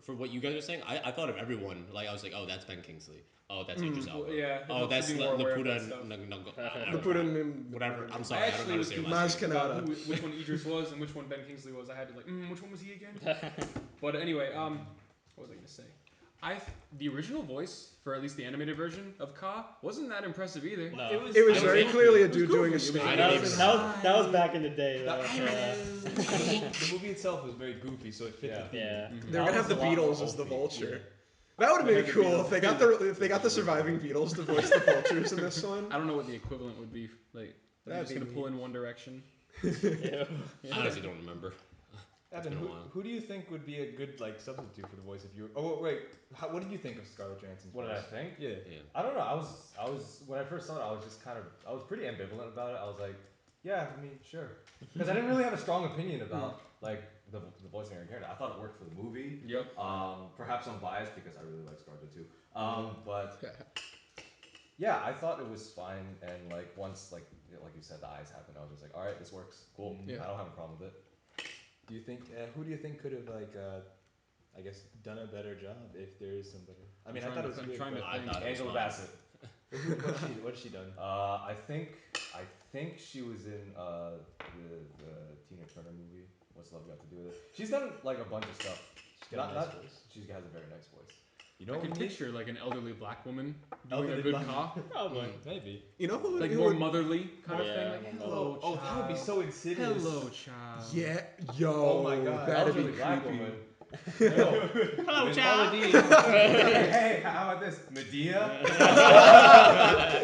For what you guys are saying, I thought of everyone. Like I was like, oh, that's Ben Kingsley. Oh, that's Idris Elba. Yeah, it Oh, helps to that's be more aware of Laputa. that stuff. Laputa Whatever. I'm I sorry. I don't know actually how to was say it. confused Maz about Kanata. which one Idris was and which one Ben Kingsley was. I had to like, which one was he again? But anyway, what was I gonna say? The original voice for at least the animated version of Ka wasn't that impressive either. No. It was I very don't- clearly a it was dude doing a goofy. It was- stand. I That didn't was, even that, know. was, that was back in the day. Though, The movie itself was very goofy, so it fit Yeah. the theme. yeah. They're gonna have the That was a lot Beatles more as the Opie. vulture. That would have They been had the cool Beatles. if they got the surviving Beatles to voice the vultures in this one. I don't know what the equivalent would be. Like, they're That'd just gonna be pull in one direction. Yeah. I honestly don't remember. It's Evan, been a while. who do you think would be a good like substitute for the voice if you? Oh wait, what did you think of Scarlett Johansson's What did I voice? think? Yeah. Yeah. I don't know. I was when I first saw it, I was just I was pretty ambivalent about it. I was like, yeah, I mean, sure, because I didn't really have a strong opinion about like the voicing of her character. I thought it worked for the movie. Yep. Perhaps I'm biased because I really like Scarlett too. But yeah, I thought it was fine. And like once like you said, the eyes happened, I was just like, all right, this works. Cool. Yeah. I don't have a problem with it. Do you think who do you think could have I guess done a better job if there is somebody? I mean, I I'm thought it was trying good, to but I thought it was Angela fine. Bassett. what has she done? I think she was in the Tina Turner movie. What's Love Got to Do with It? She's done like a bunch of stuff. She's got a nice voice. She has a very nice voice. You know I what can we need? picture like an elderly black woman doing Elderly a good black- Ka. Probably. Maybe. You know who? Like who more would- motherly kind of Yeah, thing. Like, more hello, Oh, that would be child. so insidious. Hello, child. Yeah, yo, Oh my God. that'd be Elderly black creepy. woman. Hello, child. Hey, how about this? Medea?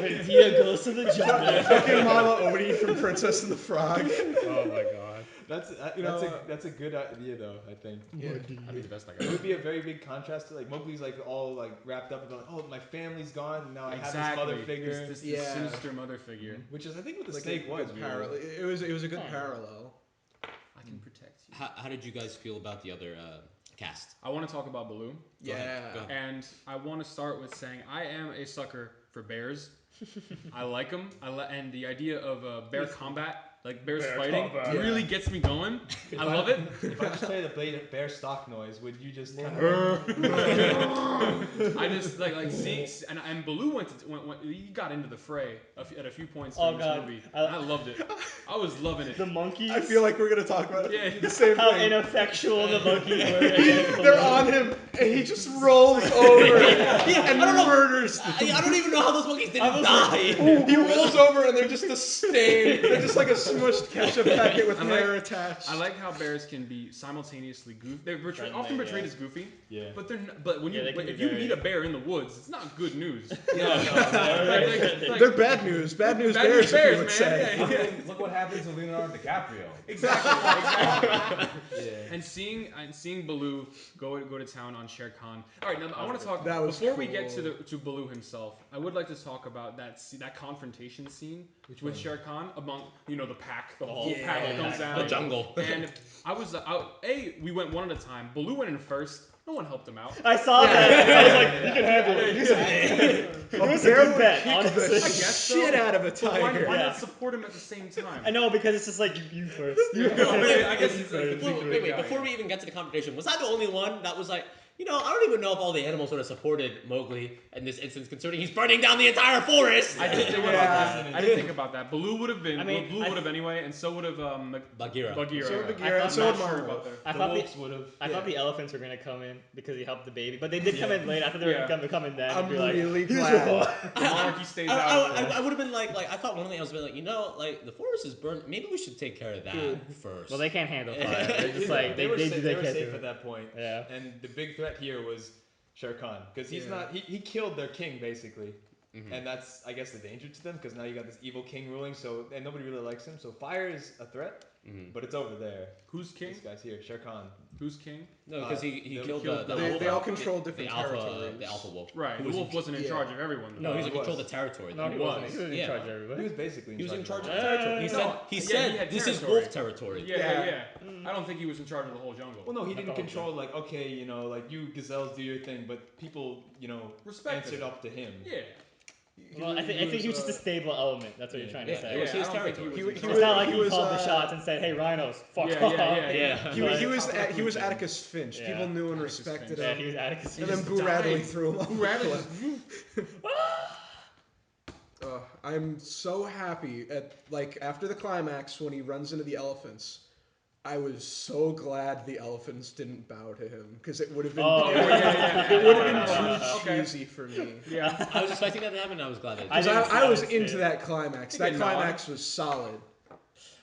Medea goes to the jungle. Fucking Mama Odie from Princess and the Frog. Oh my god. That's a good idea though. I think. Yeah. That'd be the best I It got. would be a very big contrast to like Mowgli's like all like wrapped up about oh my family's gone and now I have this Exactly. mother figure, This Yeah. sinister mother figure. which is I think what the Like snake a was. good Really. parallel. It was a good Kinda. parallel. I can protect you. How did you guys feel about the other cast? I want to talk about Baloo. Go ahead, Yeah. go ahead. And I want to start with saying I am a sucker for bears. I like them. And the idea of bear combat, like bears fighting, really gets me going. I love it. If I just play the bear stock noise, would you just kind of? I just like seeing and Baloo went he got into the fray at a few points Oh, during this God. movie. I loved it. I was loving it. The monkeys. I feel like we're gonna talk about Yeah. the same how thing. ineffectual the monkeys were. against the They're Baloo. on him, and he just rolls over and murders them. I don't even know how those monkeys didn't die. He rolls over, and they're just a stain. They're just like a smushed ketchup packet with I like- hair attached. I like how bears can be simultaneously goofy. They're Friendly, often portrayed yeah. as goofy, Yeah. but they're not, but when Yeah, they can if be you very- meet a bear in the woods, it's not good news. Right. They're bad news. Bad news Bad bears, news if you bears, would man. say. Yeah, I mean, look what happens to Leonardo DiCaprio. Exactly. Yeah. And seeing Baloo go to town on Shere Khan. All right, now I want to talk That was before we get cool. to Baloo himself. I would like to talk about that confrontation scene with Shere Khan among the pack. The whole Yeah. pack comes The down. The jungle. And I was we went one at a time. Baloo went in first. No one helped him out. I saw that. I was like, you can handle it. It was a bear good would bet, kick honestly. the guess so. shit out of a But why tiger. not Yeah. support him at the same time? I know because it's just like you first. I guess it's like the Wait, big wait, guy. before we even get to the confrontation, was I the only one that was like, I don't even know if all the animals would have supported Mowgli in this instance, considering he's burning down the entire forest? I did think about Yeah. that. I did think about that. Baloo would have been. I mean, Baloo would have anyway, and so would have Bagheera. Bagheera. So would I Bagheera, thought- so I'm would not sure Marvel. about that. I The thought wolves would have. I thought the elephants were gonna come in because he helped the baby, but they did come in late. I thought they were Yeah. gonna come in then. I'm and be like, really glad. The monarchy stays out. I would have been like I thought one of the I was like, the forest is burned. Maybe we should take care of that first. well, they can't handle fire. They're just like they were they safe can't do at it. that point. Yeah. And the big threat here was Shere Khan because he's Yeah. not he killed their king basically. And that's I guess the danger to them because now you got this evil king ruling and nobody really likes him, so fire is a threat, but it's over there. Who's king? This guy's here, Shere Khan. Who's king? No, because he they killed killed the the- They alpha- all control the different alpha, territories. the alpha wolf. Right. Who The was wolf wasn't in yeah. charge of everyone. No, he was in he control was. of the territory. No, though. he was. wasn't. He was in Yeah. charge of He everybody. was basically He was in charge of the Ah. territory. He No, said he said had this is territory. wolf territory. Yeah. I don't think he was in charge of the whole jungle. Well, no, he Not didn't the whole control like okay, like you gazelles do your thing, but people, Respected answered him. up to him. Yeah. Well, I think he was just a stable element. That's what you're trying to Yeah, say. it was his I don't think territory. he was in He charge. It's not like he he was, called the shots and said, "Hey, rhinos, fuck Yeah, off." Yeah. He was Atticus Finch. Yeah. People knew and Atticus respected Finch. Yeah, him. he was Atticus. And then just Boo died. Radley threw him off. Boo the Radley cliff. I'm so happy after the climax when he runs into the elephants. I was so glad the elephants didn't bow to him because it would have been yeah. it would have been too Okay. cheesy for me. Yeah. I was expecting that to happen. And I was glad that it I did. Because didn't- I was see into it. that climax. They That get nod. climax was solid.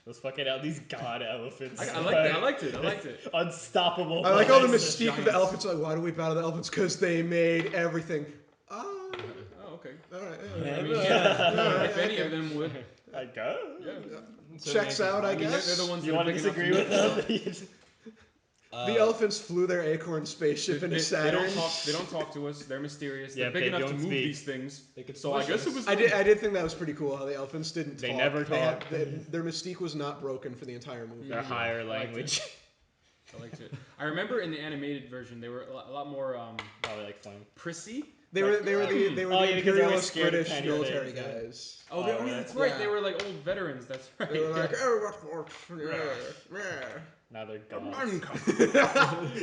Those fucking these god elephants. I liked it. Unstoppable. I like all the boys. mystique of Giants. the elephants. Like, why do we bow to the elephants? Because they made everything. Oh, Oh, okay. all right. I mean, Yeah. if any of them would. I go. Yeah. So Checks maybe- out, I I mean, guess. they're the ones You that are want to big enough disagree with make them? The elephants flew their acorn spaceship into They Saturn. don't talk to us. They're mysterious. Yeah, They're big they enough to don't move speak. these things. They could So I push guess us. it was. I did think that was pretty cool how the elephants didn't They talk. never had- talk. their mystique was not broken for the entire movie. Their higher I liked language. I liked it. I remember in the animated version they were a lot more Probably like fun. prissy. They were the Oh, yeah, the because they're always imperialist scared of British tiny military things, yeah. guys. Oh, Oh, that's right. yeah. They were like old veterans. That's right. They were like, yeah. oh, what for? Yeah. Now they're gods.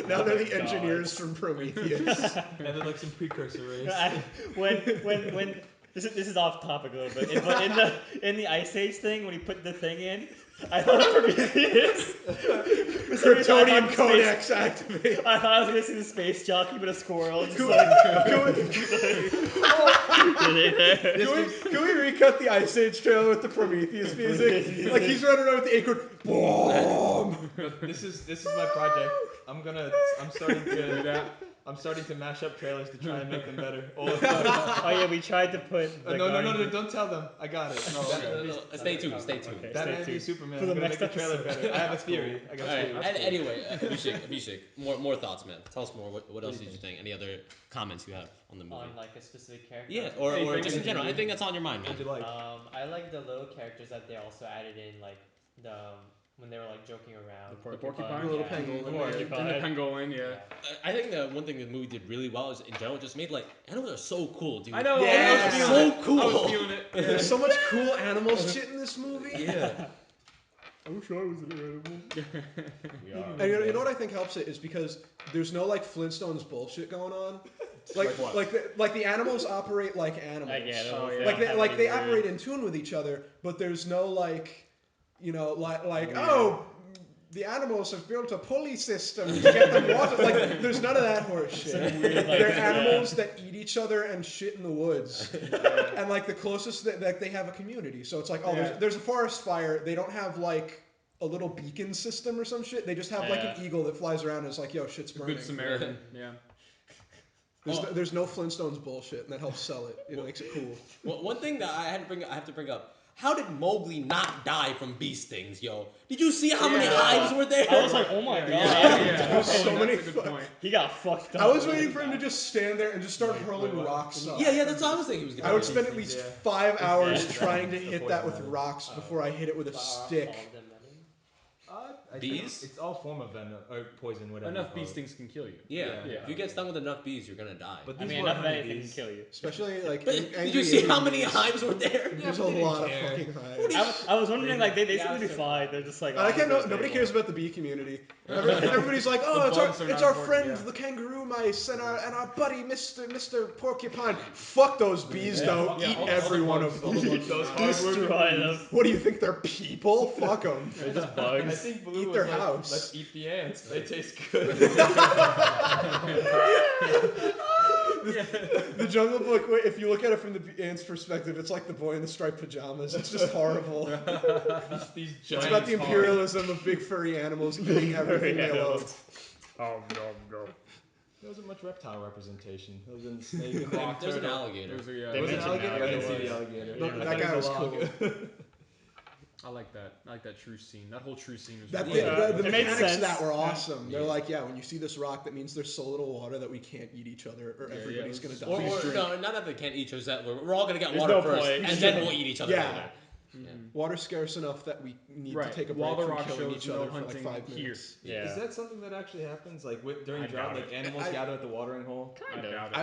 Now they're the God. engineers from Prometheus. And then like some precursor race. when this is off topic a little bit, but in the Ice Age thing, when he put the thing in, I thought Prometheus. Kryptonian codex activate. I thought I was gonna see the space jockey, but a squirrel. Just Can we recut the Ice Age trailer with the Prometheus music? Like he's running around with the acorn. Boom! This is my project. I'm starting to mash up trailers to try and make them better. Oh yeah, we tried to put. The No, don't tell them. I got it. Stay tuned. Stay tuned. Okay. Batman Stay v tuned. Superman. For I'm the gonna next make the trailer episode. better. I have a theory. I got All a right. theory. And anyway, Abhishek, more thoughts, man. Tell us more. What else did you think? Any other comments you have on the movie? On like a specific character. Yeah, or Anything, just in general. anything. Anything that's on your mind, man. What'd you like? I like the little characters that they also added in, like the when they were like joking around. The porcupine? The little yeah. pangolin. And the pangolin, yeah. I think the one thing the movie did really well is in general just made like animals are so cool, dude. I know. Yeah. I was feeling So it. cool. I was feeling it. Yeah. There's so much cool animals shit in this movie. Yeah. I wish I was an animal. And you know what I think helps it is because there's no like Flintstones bullshit going on. Like the animals operate like animals. Yeah, Oh, yeah. They operate in tune with each other, but there's no like, the animals have built a pulley system to get them water. Like there's none of that horse shit. Weird, like, They're animals that eat each other and shit in the woods, and like the closest that they have a community. So it's like, there's a forest fire. They don't have like a little beacon system or some shit. They just have like an eagle that flies around and is like, yo, shit's burning. Good Samaritan. Yeah. There's no Flintstones bullshit, and that helps sell it. It makes it cool. Well, one thing that I have to bring up. How did Mowgli not die from bee stings, yo? Did you see how many hives were there? I was like, oh my god. There's so That's many a good point. He got fucked up. I was waiting for him to just stand there and just start hurling rocks up. Yeah, that's what I was thinking he was gonna I would do. spend at least 5 hours trying to hit that with rocks before I hit it with a stick. All of them venom. I Bees? think it's all form of venom or poison, whatever. Enough you bee call it. stings can kill you. Yeah. Yeah. If you get stung with enough bees, you're gonna die. But I these mean, were enough of anything can honeybees. kill you. Especially like. But angry did you see how Indian many bees. hives were there? There's a but they lot of didn't care. fucking hives. I was wondering, like, they Yeah, seem to be so- fine. They're just like. I like how oh, nobody they cares won't. about the bee community. Everybody's like, oh, The bugs are it's not our important, friend, yeah. the kangaroo mice, and our buddy, Mr. Porcupine. Fuck those bees, though. Yeah, Eat all every the one bugs, of all them. the bugs Those are hard not- Destroy them. What do you think? They're people? Fuck them. They're just I bugs. think Blue Eat was their like, house. let's eat the ants. They taste good. The Jungle Book, if you look at it from the ant's perspective, it's like the boy in the striped pajamas. It's just horrible. These It's giant about the imperialism of big furry animals eating everything they animals. love. There wasn't much reptile representation. There was a snake and There's an turtle. alligator. Those are, They Was it mentioned alligator? I didn't see alligator. the alligator. No, I that thought guy it was a log. cool. I like that. I like that true scene. That whole true scene was That really thing, good. the It makes mechanics of sense. that were awesome. They're Yeah. like, yeah, when you see this rock, that means there's so little water that we can't eat each other, or Yeah, everybody's yeah, gonna die. Or, Please drink. no, not that they can't eat each other. We're all gonna get There's water no first, point. and then we'll eat each other Yeah. later. Water's scarce enough that we need Right. to take a While break the from rock killing shows each no other for like hunting 5 here. minutes. Yeah. Is that something that actually happens? Like during I drought, doubt like it. animals gather at the watering hole? Kind of. doubt it.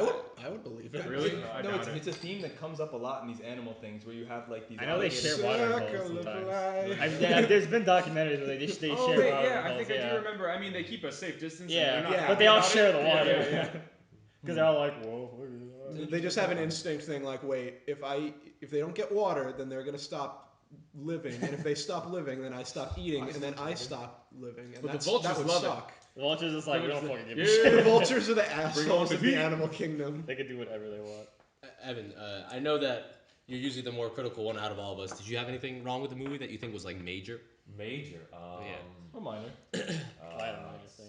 I would believe it. Really? No, I doubt it's it. a theme that comes up a lot in these animal things where you have like these. I know they alligators- share watering Circle holes of sometimes. life. Yeah, there's been documentaries where they Oh, share wait, watering yeah, I holes. think I yeah. do remember. I mean, they keep a safe distance. Yeah, and they're not yeah. happy but they all about share it. the water. Yeah, yeah. Because they're all like, whoa. They just have an instinct thing like, wait, if they don't get water, then they're gonna stop living, and if they stop living, then I stop eating, and then I stop living, and But the that vultures would love it. suck. The vultures is like, we don't fucking give a Yeah. shit. The vultures are the Bring on assholes the of the heat. animal kingdom. They can do whatever they want. Evan, I know that you're usually the more critical one out of all of us. Did you have anything wrong with the movie that you think was like major? Major. Or minor. Let's see.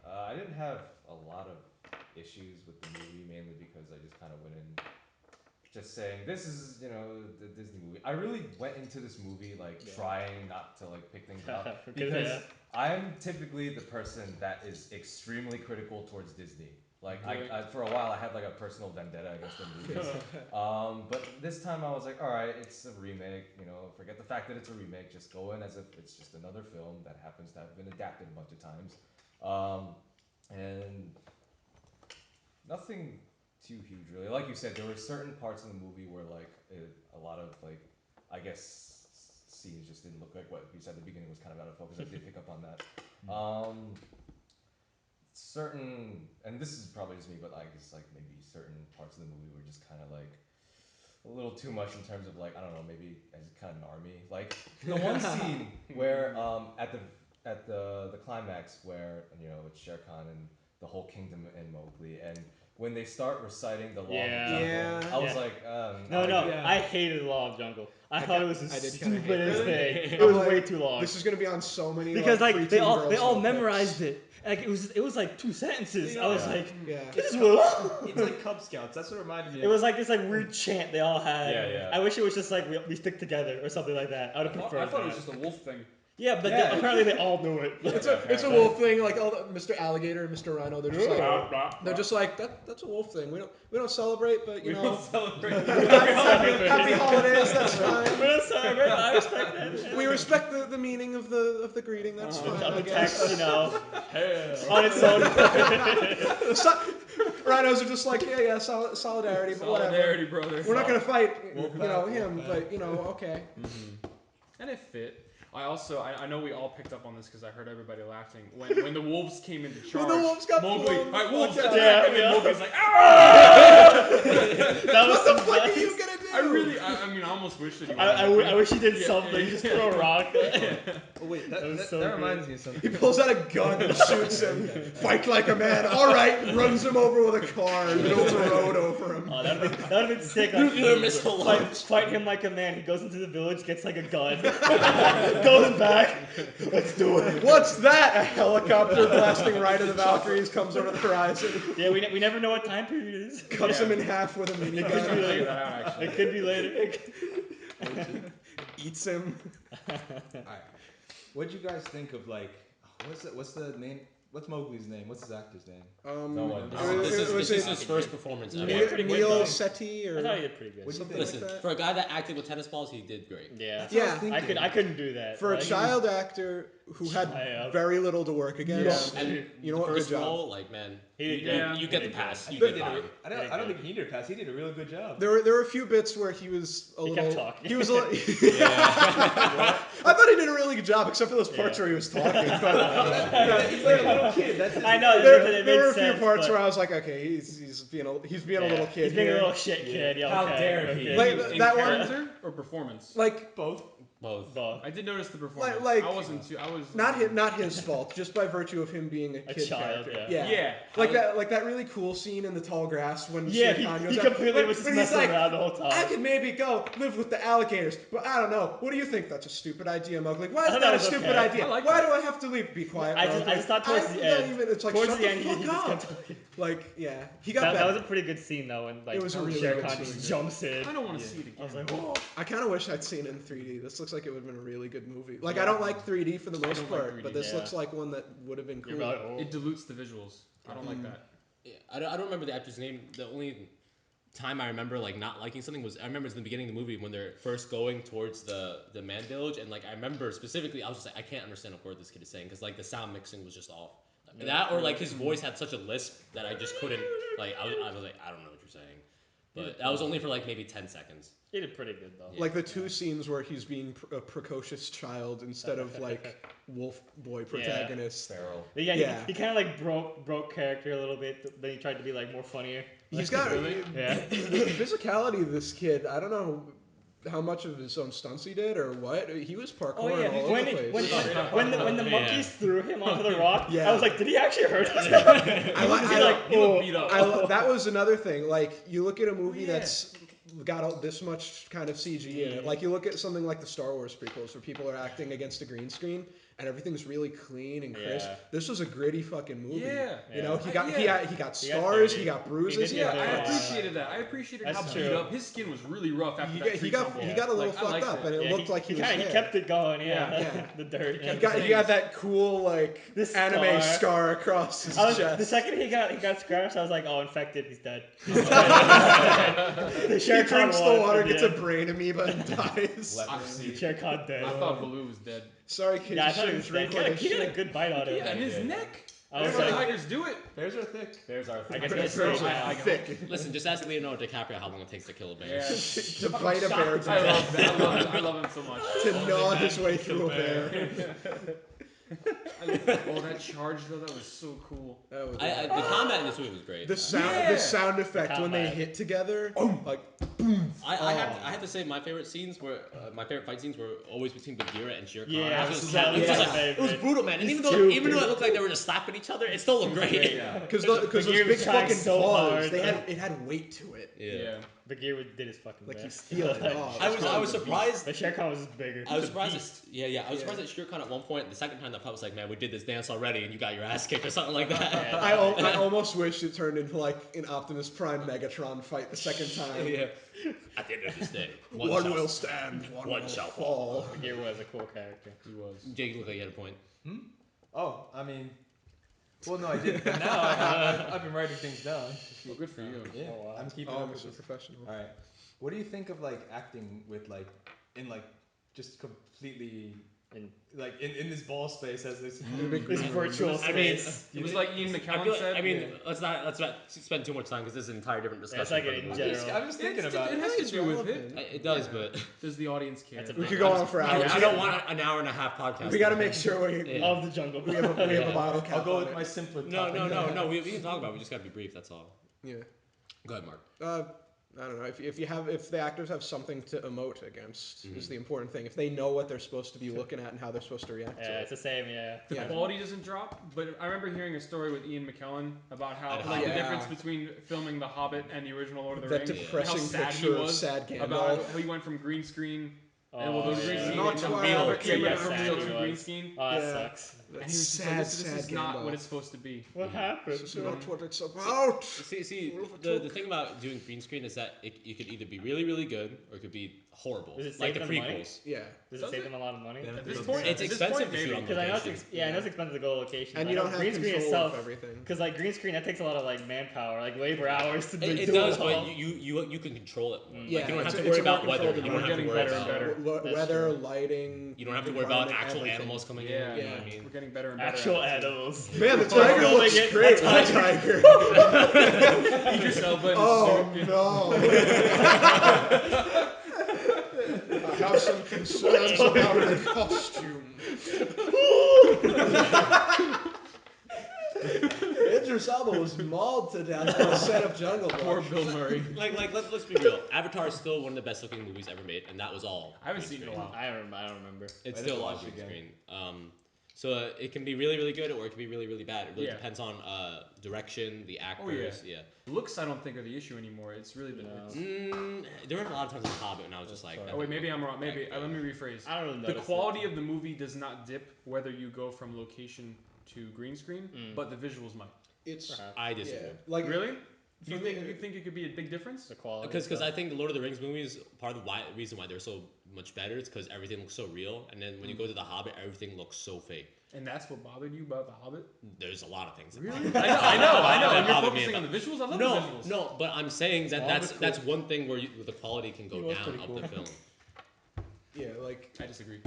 I didn't have a lot of issues with the movie, mainly because I just kind of went in just saying this is the Disney movie. I really went into this movie like trying not to like pick things up because I'm typically the person that is extremely critical towards Disney. Like I for a while I had like a personal vendetta against the movies. But this time I was like, all right, it's a remake. Forget the fact that it's a remake. Just go in as if it's just another film that happens to have been adapted a bunch of times. And nothing too huge really. Like you said, there were certain parts in the movie where like a lot of like I guess scenes just didn't look like what you said at the beginning was kind of out of focus. I did pick up on that. Certain, and this is probably just me, but I guess like maybe certain parts of the movie were just kind of like a little too much in terms of like I don't know, maybe as kind of narmy. Like the one scene where at the climax where it's Shere Khan and the whole kingdom and Mowgli, and when they start reciting the Law of the Jungle, Yeah. I was like, I hated the Law of Jungle. I thought it was the I did kinda hate stupidest it. thing. It I'm was like, way too long. This is gonna be on so many Because like they preteen all girls' memorized notebooks. it. Like it was like 2 sentences. I was like, Yeah. this is what. It's like Cub Scouts. That's what reminded me. It was like this like weird chant they all had. Yeah. I wish it was just like we stick together or something like that. I would have preferred I thought it was that. just a wolf thing. Yeah, but Yeah. apparently they all knew it. It's a wolf thing. Like all Mr. Alligator and Mr. Rhino, they're just like Blah, blah, they're just like that's a wolf thing. We don't celebrate, but We don't celebrate. happy holidays. That's fine. We don't celebrate, but I respect that. We respect the meaning of the greeting. That's fine. I The guess. text, on its own. Rhinos are just like yeah, solidarity, but whatever. Solidarity, brother. We're not gonna fight, Wolf him, pack. but okay. And it fit. I know we all picked up on this because I heard everybody laughing when the wolves came into charge. When the wolves got Mowgli, blown all right, wolves, the fuck attack, out. and then Mowgli's like, That was What the fuck are you gonna do? I almost wish that he I wish he did something. yeah. Just throw a rock. Oh wait, that was so reminds me of He something. pulls out a gun and shoots him. Fight like a man. All right, runs him over with a car and builds a road over him. Oh, that would've been sick. Like, Nuclear missile launch. fight him like a man. He goes into the village, gets like a gun, goes back. Let's do it. What's that? A helicopter blasting right at the Valkyries comes over the horizon, Yeah, we never know what time period it is. cuts him in half with a It could be minigun, figure later. that out actually. It could be later. eats him. Alright. What'd you guys think of like what's the name? What's Mowgli's name? What's his actor's name? No one. This is his first performance ever. Yeah, pretty good, Neil though. Setti I thought he or did pretty good. What'd you think? Listen, like that? for a guy that acted with tennis balls, he did great. Yeah, That's what I was Yeah. thinking. I couldn't do that. for a Like, he child actor who had Child. very little to work against. And You know the what? Good first job. role, like man, He did you, good. you He get the did pass. I You think get he by. did I don't think he did pass. He did a really good job. There were a few bits where he was a He little. kept talking. He was a little. Yeah. I thought he did a really good job, except for those parts where he was talking. But He's like a little kid. That's his I know. there were a few sense, parts but- where I was like, okay, he's being a little kid He's being a here. little shit kid. Yeah, How okay, dare he. okay. Like In that one, character or performance? like both. Both. Both. I did notice the performance. Like- I wasn't too. I was not his fault, just by virtue of him being a kid child, character. yeah. Yeah. Like that really cool scene in the tall grass when Yeah, Shere Khan he goes out. completely When- was just when he's messing like, around the whole time. I could maybe go live with the alligators, but I don't know. What do you think? That's a stupid idea, Mowgli. Why I is thought that that a was stupid okay. idea? I like Why that. do I have to leave? Be quiet, I Mowgli. just thought towards the end. It's like, Towards shut the end, fuck he just up. kept talking. Like, yeah, he got That better. was a pretty good scene though, when like It was a really Shere good Khan scene. just jumps in. I don't want to see it again. I was like, whoa. I kind of wish I'd seen it in 3D. This looks like it would have been a really good movie. Like, I don't like 3D for the most don't like part, 3D, but this yeah. looks like one that would have been cool. You're like, oh. It dilutes the visuals. I don't like that. Yeah, I don't remember the actor's name. The only time I remember like not liking something was I remember it's in the beginning of the movie when they're first going towards the man village, and like I remember specifically I was just like I can't understand a word this kid is saying because like the sound mixing was just off. That or like his voice had such a lisp that I just couldn't like I was like I don't know what you're saying. But that was only for like maybe 10 seconds. He did pretty good though. Like the two scenes where he's being a precocious child instead of like wolf boy protagonist. Feral. Yeah, Yeah. he kind of like broke character a little bit. Then he tried to be like more funnier. He's got Yeah. the physicality of this kid. I don't know. how much of his own stunts he did or what. He was parkouring Oh yeah, all over the place. when the monkeys threw him onto the rock, Yeah. I was like, did he actually hurt us? He looked beat up. That was another thing. Like, you look at a movie yeah. that's got this much kind of CG in it. Like, you look at something like the Star Wars prequels where people are acting against a green screen and everything's really clean and crisp. Yeah. This was a gritty fucking movie. Yeah. You know, he got scars, dirty. he got He bruises. did Yeah, get I dirty. appreciated that. I appreciated That's how true. beat up his skin was. Really rough after He that got, tree he got, tumble. he got a little Like, I fucked liked up, it. and it looked like he was he there. kept it going. Yeah. Yeah. The dirt. He got that cool like This anime scar. scar across his The chest. second he got scratched, I was like, oh, infected, he's dead. The He Shere Khan drinks the won water, in the gets a end. brain amoeba, and dies. Leprosy. Shere Khan dead. I thought Baloo was dead. Sorry, kids, Yeah, I you thought he shouldn't was drink dead. all this He got a shit. good bite out of Yeah, and it. his neck. I was That's how like, tigers do it. Bears are thick. There's our. I guess Bears that's are right. I thick. Listen, just ask Leonardo DiCaprio how long it takes to kill a bear. Yeah. To bite a bear to I death. love that. I love him so much. To gnaw his way through a bear. Oh, that charge though, that was so cool. That was The combat in this movie was great. the sound effect when they Combat. hit together, like I have to say my favorite scenes were my favorite fight scenes were always between Bagheera and Shere Khan. Yeah, It was absolutely. just Yeah. like, it was brutal, man. And even though stupid. it looked like they were just slapping each other, it still looked great. because those Bagheera big was trying fucking so paws, hard. it had weight to it. Yeah. Bagheera did his fucking Like, best. you feel it. Oh, I was surprised. But Shere Khan was just bigger. I was surprised. I was surprised that Shere Khan at one point, the second time that fight was like, man, we did this dance already, and you got your ass kicked or something like that. I almost wish it turned into like an Optimus Prime Megatron fight the second time. Yeah. At the end of this day, One shall- will stand, one will shall fall. Bagheera was a cool character. He was. Jake, you look like you had a point. Oh, I mean, well, no, I did, but now I've been writing things down. Well, good for you. Yeah, Oh, wow. I'm keeping Oh, up with Mr. this. Professional. All right, what do you think of like acting with like in like just completely in this ball space as this This virtual I mean, space. It was like Ian I McKellen feel said. I mean, let's not spend too much time because this is an entire different discussion. it's like for in the movie. general. I'm just thinking about it it. has to do with it. It does, but Does the audience care? That's a We big could go on for hours. I don't want an hour and a half podcast. We got to make sure we Yeah. Of the jungle. we have a bottle cap. I'll go on with it. my simpler. No, topic. we can talk about it. We just got to be brief. That's all. Yeah. Go ahead, Mark. I don't know if the actors have something to emote against is the important thing. If they know what they're supposed to be looking at and how they're supposed to react Yeah, to it's it. the same. Yeah. The Yeah. quality doesn't drop, but I remember hearing a story with Ian McKellen about how At like the Hobbit. difference between filming The Hobbit and the original Lord of the That Rings. depressing how sad picture he of was sad Gandalf. about how he went from green screen. And well, those green screen Not to to real. Hobbit, Yeah, yeah, from sad real he to was. green screen. Oh, that Yeah. sucks. And That's he was just sad, like, this sad is not Gandalf. what it's supposed to be. What happened? This is not what it's about. See, the thing about doing green screen is that it could either be really, really good or it could be horrible. Does it Like save the them money? prequels. Yeah. Does Does it save it? them a lot of money? At this It's point, expensive to shoot maybe. on Because I know location. I know it's expensive to go to locations. And I you know don't have green screen control itself. of everything. Because like green screen, that takes a lot of like manpower, like labor hours to It do does, all. but you can control it more. Yeah, like, you don't it's have a- to it's worry a more about weather. controlled You don't have to We're worry getting better and about better. Weather, true. lighting. you don't have to worry about environment, actual everything. animals coming Yeah, in. You know what I mean? We're getting better and better. Actual at it. animals. Man, the tiger building looks it, great. that's My tiger. Idris Elba in Oh his suit. no. I have some concerns about her costume. Idris Elba was mauled to death on a set of Jungle Book. Poor Bill Murray. Let's be real. Avatar is still one of the best looking movies ever made, and that was all. I haven't green seen it in a screen. while. I don't remember. It's I still just all watched green it again. screen. So it can be really, really good, or it can be really, really bad. It really Yeah. depends on direction, the Oh, yeah. actors. Yeah. Looks, I don't think are the issue anymore. It's really the. No. it's- There were a lot of times in Hobbit, and I was just like, sorry. Oh wait, maybe I'm wrong. Maybe Like, let me rephrase. I don't really The notice quality it. of the movie does not dip whether you go from location to green screen, but the visuals might. It's Perhaps. I yeah, disagree. like Really? for You me- think it could be a big difference? The quality. Because I think the Lord of the Rings movies, part of the reason why they're so much better is because everything looks so real, and then when you go to the Hobbit, everything looks so fake. And that's what bothered you about The Hobbit? There's a lot of things. That Really? bother me. I know. That And you're bother me focusing about- on the visuals. I love No, the visuals. no, but I'm saying that Hobbit's that's one thing where the quality can go He was down pretty of cool. the film. yeah, like I disagree.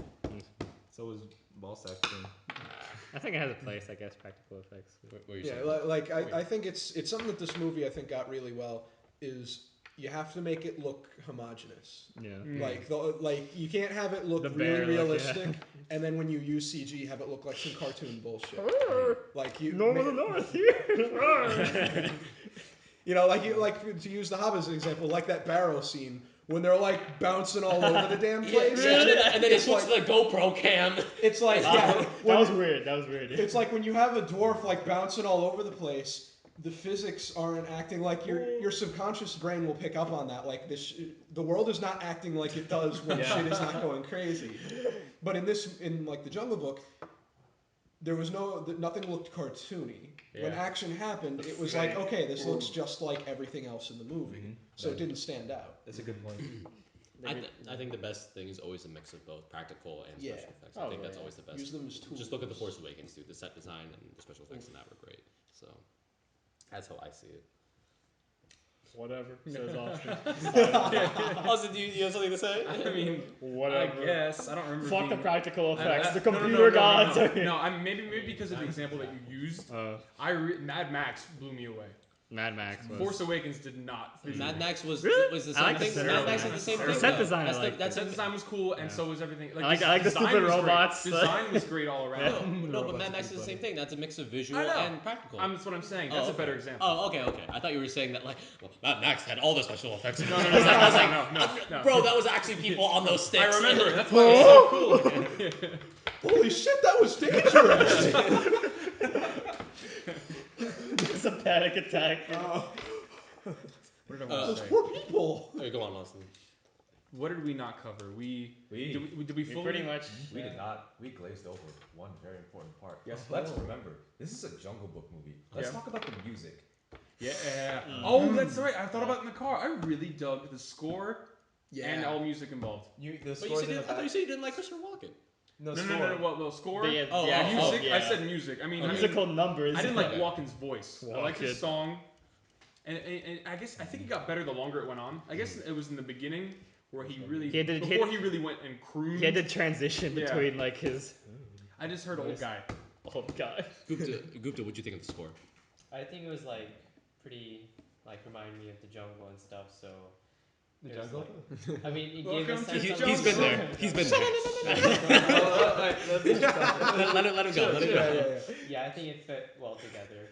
So was ball sack thing. I think it has a place, I guess, practical effects. What are you yeah, saying? like I think it's something that this movie I think got really well is you have to make it look homogenous. Yeah. Like you can't have it look The really bear look, yeah. realistic, and then when you use CG, have it look like some cartoon bullshit. Like you, Normal the North here. you know, like to use the Hobbit as an example, like that barrow scene when they're like bouncing all over the damn Yeah, place. and then they it's switch to the GoPro cam. It's like That when was weird. That was weird. it's like when you have a dwarf like bouncing all over the place. The physics aren't acting like your subconscious brain will pick up on that. Like the world is not acting like it does when shit is not going crazy. But in like the Jungle Book, there was nothing looked cartoony. When action happened, it was like, okay, this looks just like everything else in the movie, so it didn't stand out. That's a good point. I think the best thing is always a mix of both practical and special effects. I think that's always the best. Use them as tools. Just look at The Force Awakens, dude. The set design and the special effects in that were great. So that's how I see it. Whatever, says Austin. Austin, do you have something to say? I mean, Whatever. I guess I don't remember. Fuck the being, practical effects. The no, computer gods. No, maybe because of the example that you used. Mad Max blew me away. Mad Max. Force Awakens did not. Mad Max was Really? was the I same like the thing. set Mad Max design. is the same The thing. set though. design I That's the, liked. that's The a, design was cool, and so was everything. I like the design stupid was great. robots. Design was great all around. no, but Mad Max is the same thing. That's a mix of visual I know. and practical. That's what I'm saying. That's a better example. Oh, okay. I thought you were saying that like, well, Mad Max had all the special effects. No, Bro, that was actually people on those sticks. I remember. That's why it's so cool. Holy shit, that was dangerous! It's a panic attack. What did I want Those to say? poor people. Okay, go on, Austin. What did we not cover? Did we fully? Pretty much. We did not. We glazed over one very important part. Yes. Let's remember, this is a Jungle Book movie. Let's talk about the music. Yeah. Oh, that's right. I thought about it in the car. I really dug the score and all music involved. The But scores in the I thought back. you said you didn't like Christopher Walken. No, No, score. no, no, no. Well, score. The Music. yeah. I said music. I mean, Musical numbers. I didn't like Okay. Walken's voice. I liked his Walken. song, and I think it got better the longer it went on. I guess it was in the beginning where he really before he really went and crooned. He had to transition Yeah. between like his I just heard old guy. old guy. Gupta, what'd you think of the score? I think it was like pretty like reminded me of the jungle and stuff. So The it was jungle? like- I mean, it gave a Welcome to sense the of He's been there. He's been there. let him go. Let him go. Yeah, I think it fit well together.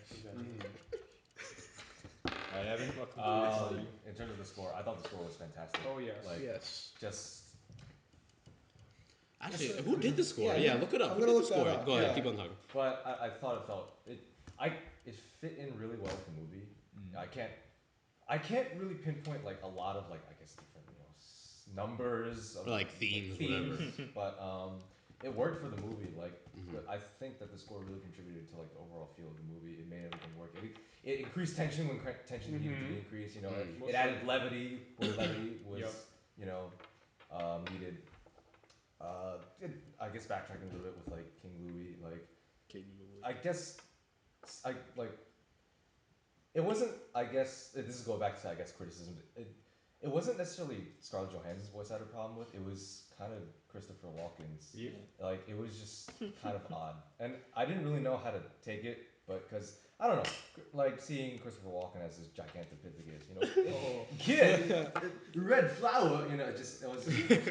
Alright, Evan. In terms of the score, I thought the score was fantastic. Oh yes. Like, Yes. just Actually, who did the score? Yeah, Yeah, look it up. I'm Who gonna did look the score? that up. Go ahead, Yeah. keep on talking. But I thought it fit in really well with the movie. I can't really pinpoint like a lot of like I guess different numbers of Or like themes, whatever. but it worked for the movie. Like I think that the score really contributed to like the overall feel of the movie. It made everything work. It increased tension when tension needed to be increased. You know, it added levity when levity was needed. I guess backtracking a little bit with like King Louis, like I guess I like it wasn't. I guess this is going back to criticism. It wasn't necessarily Scarlett Johansson's voice I had a problem with. It was kind of Christopher Walken's. Yeah. Like it was just kind of odd, and I didn't really know how to take it, but because I don't know, like seeing Christopher Walken as this gigantopithegus, kid, red flower, it was kind of strange.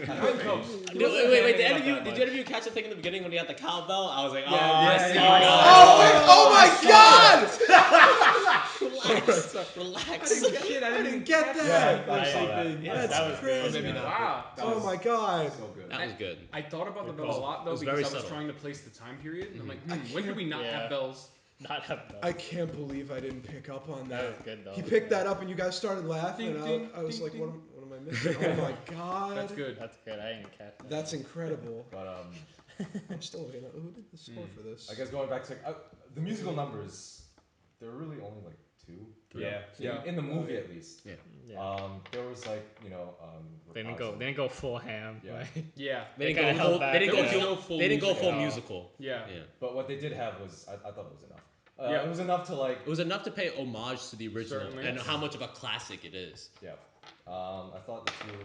Wait, did any of you catch the thing in the beginning when he had the cowbell? I was like, I see. Oh my god! Relax. I didn't get that. I saw that. That's crazy. maybe not. Wow. Oh my god. So good. That was good. I thought about the bells a lot though It was because very I was subtle. trying to place the time period. And I'm like, when did we not have bells? Not have bells. I can't believe I didn't pick up on That that. was good though. He picked that up and you guys started laughing, Ding, and ding, I was ding, like, ding. what am I missing? Oh my god. That's good. That's good. I didn't catch that. That's incredible. But I'm still waiting. Who did the score for this? I guess going back to the musical numbers, there were really only like two. Yeah. In the movie at least. Yeah. There was like They didn't go full ham. Yeah. Right? Yeah. They kinda didn't go held full. back. They didn't There go was full. no full They didn't go music. full No. musical. Yeah. Yeah. But what they did have was I thought it was enough. Yeah. It was enough to like It was enough to pay homage to the original Certainly. and how much of a classic it is. yeah. I thought the two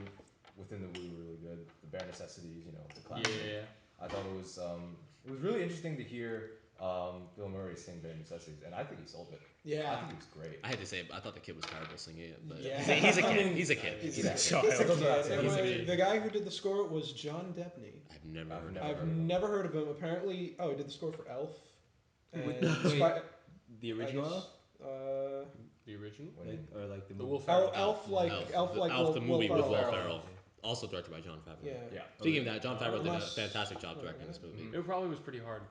within the movie were really good. The bare necessities, the classic. Yeah. I thought it was really interesting to hear Bill Murray sing bare necessities, and I think he sold it. I Yeah. think he was great. I had to say, I thought the kid was terrible singing it, but Yeah. he's a I kid. mean, He's a kid. He's He's a a kid. Child. He's a He's kid. a It was- kid. The guy who did the score was John Debney. I've never I've heard never of I've heard of him. never heard of him. Apparently, he did the score for Elf. And Wait. The I original? guess, The original. Or like the The movie? Will Ferrell. Elf like Elf, the Will movie with Will Ferrell. Ferrell. Also directed by Jon Favreau. Yeah. Yeah. Speaking of that, Jon Favreau did a Unless- fantastic job directing this movie. It probably was pretty hard,